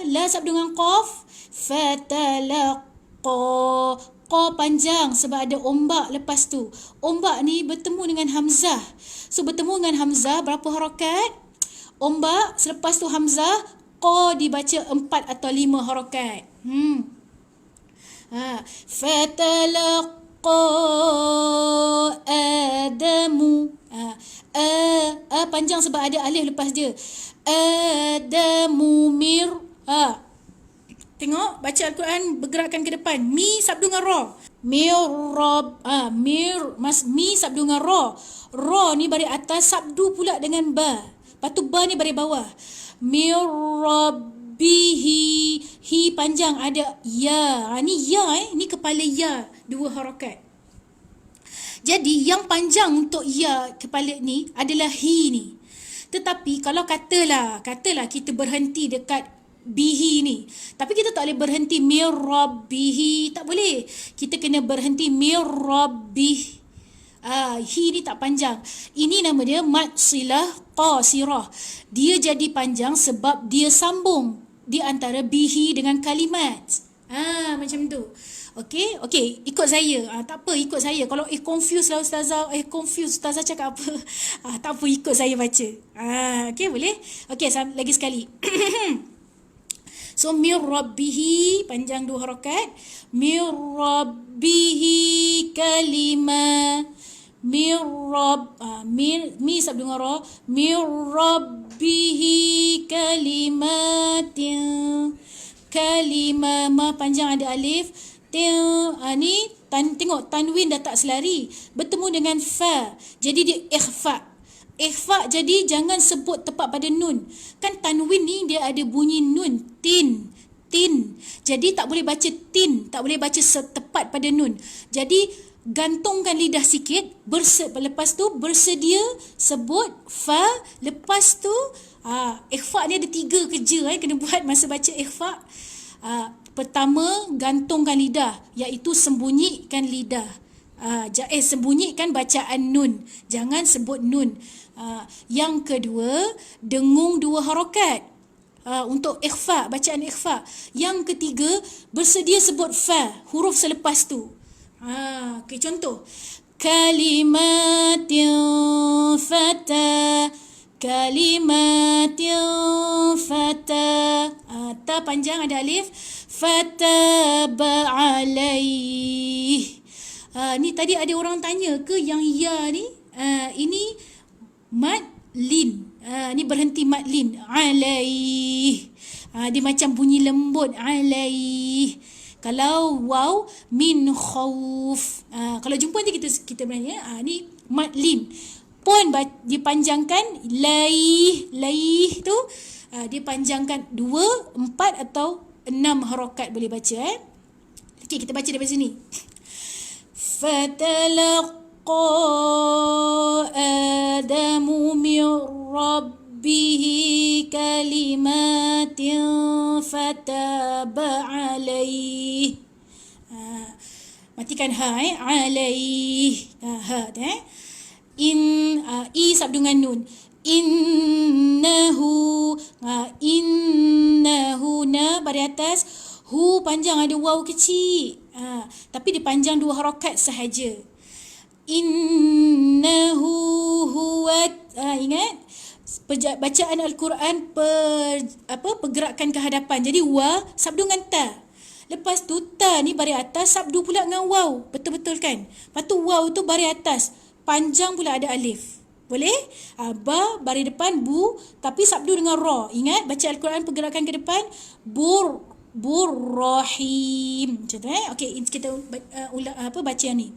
La sabdu dengan qaf. Fatalaqa. Qa panjang sebab ada ombak lepas tu. Ombak ni bertemu dengan hamzah. So bertemu dengan hamzah, berapa harakat? Ombak, selepas tu hamzah, qa dibaca 4 atau 5 harakat. Fatalaqa Adamu. Panjang sebab ada alif lepas dia. Adamu Tengok, baca Al-Quran bergerakkan ke depan. Mi sabdu dengan ra. Mi sabdu dengan ra ni baris atas, sabdu pula dengan ba, lepas tu ba ni baris bawah. Mir rabbihi, hi panjang, ada ya. Ni ya, ni kepala ya, 2 harakat. Jadi yang panjang untuk ya kepala ni adalah hi ni. Tetapi kalau katalah kita berhenti dekat bihi ni, tapi kita tak boleh berhenti mir rabbihi, tak boleh. Kita kena berhenti mir rabbih. Hi ni tak panjang. Ini nama dia mad silah qasirah. Dia jadi panjang sebab dia sambung di antara bihi dengan kalimat. Macam tu. Okey, ikut saya. Tak apa, ikut saya. Kalau confuse lah ustazah, ustazah cakap apa? Tak apa, ikut saya baca. Okey, boleh? Okey, lagi sekali. So mir rabbihi panjang 2 harakat. Mir rabbihi kalima. Mir rabb mi sabdu dengan ra. Mir rabbihi kalimatin. Kalima ma panjang ada alif. Ni tengok tanwin dah tak selari, bertemu dengan fa, jadi dia ikhfa. Jadi jangan sebut tepat pada nun. Kan tanwin ni dia ada bunyi nun, tin. Jadi tak boleh baca tin, tak boleh baca setepat pada nun. Jadi gantungkan lidah sikit, lepas tu bersedia sebut fa, lepas tu ikhfa ni ada 3 kerja kena buat masa baca ikhfa. Pertama, gantungkan lidah, iaitu sembunyikan lidah. Sembunyikan bacaan nun, jangan sebut nun. Yang kedua, dengung 2 harakat untuk ikhfa, bacaan ikhfa. Yang ketiga, bersedia sebut fa, huruf selepas tu. Okay, contoh. Kalimatin fata. Ta panjang ada alif. Fataba alaih. Ni tadi ada orang tanya ke yang ya ni? Ini mad lin. Ni berhenti mad lin. Alaih. Dia macam bunyi lembut. Alaih. Kalau waw min khauf. Kalau jumpa nanti kita berani. Ni mad lin. Pun dipanjangkan laih tu. Dia panjangkan 2, 4 atau 6 harakat boleh baca. Okey, kita baca daripada sini. Fatalaqa Adamu min rabbihi kalimatin fataba alaih. Matikan alaih. I sabdu dengan nun. Innahu na baris atas, hu panjang ada waw kecil. Tapi dia panjang 2 harakat sahaja. Innahu huwat. Ingat bacaan Al-Quran pergerakan ke hadapan. Jadi wa sabdu dengan ta. Lepas tu ta ni baris atas, sabdu pula dengan waw. Betul-betul kan? Lepas tu waw tu baris atas, panjang pula ada alif. Boleh? Ba baris depan bu, tapi sabdu dengan ra. Ingat baca Al-Quran pergerakan ke depan. Rahim. Macam tu Okey, kita baca yang ni.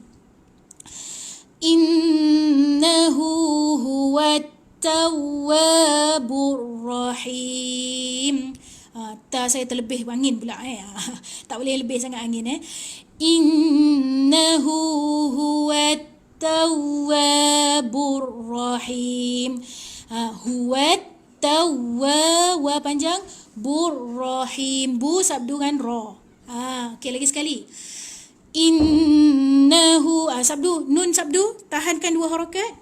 Innahu huwat tawwabur rahim. Ta saya terlebih angin pula Tak boleh lebih sangat angin Innahu huwat tawwabur rahim. Huwat wa panjang, bur rahim, bu sabdu dengan ra. Okey, lagi sekali. Innahu sabdu, nun sabdu, tahankan 2 harakat.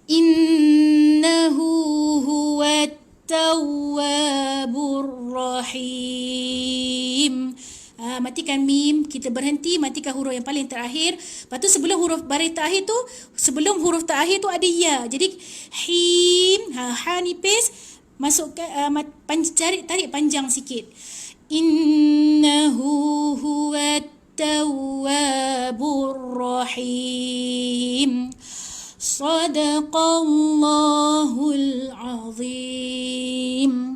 Innahu huwat tawwabur rahim. Matikan mim, kita berhenti, matikan huruf yang paling terakhir. Lepas tu sebelum huruf baris terakhir tu, sebelum huruf terakhir tu ada ya. Jadi him, ha nipis, masukkan tarik panjang sikit. Innahu huwat tawwabur rahim. Sadaqallahul azim.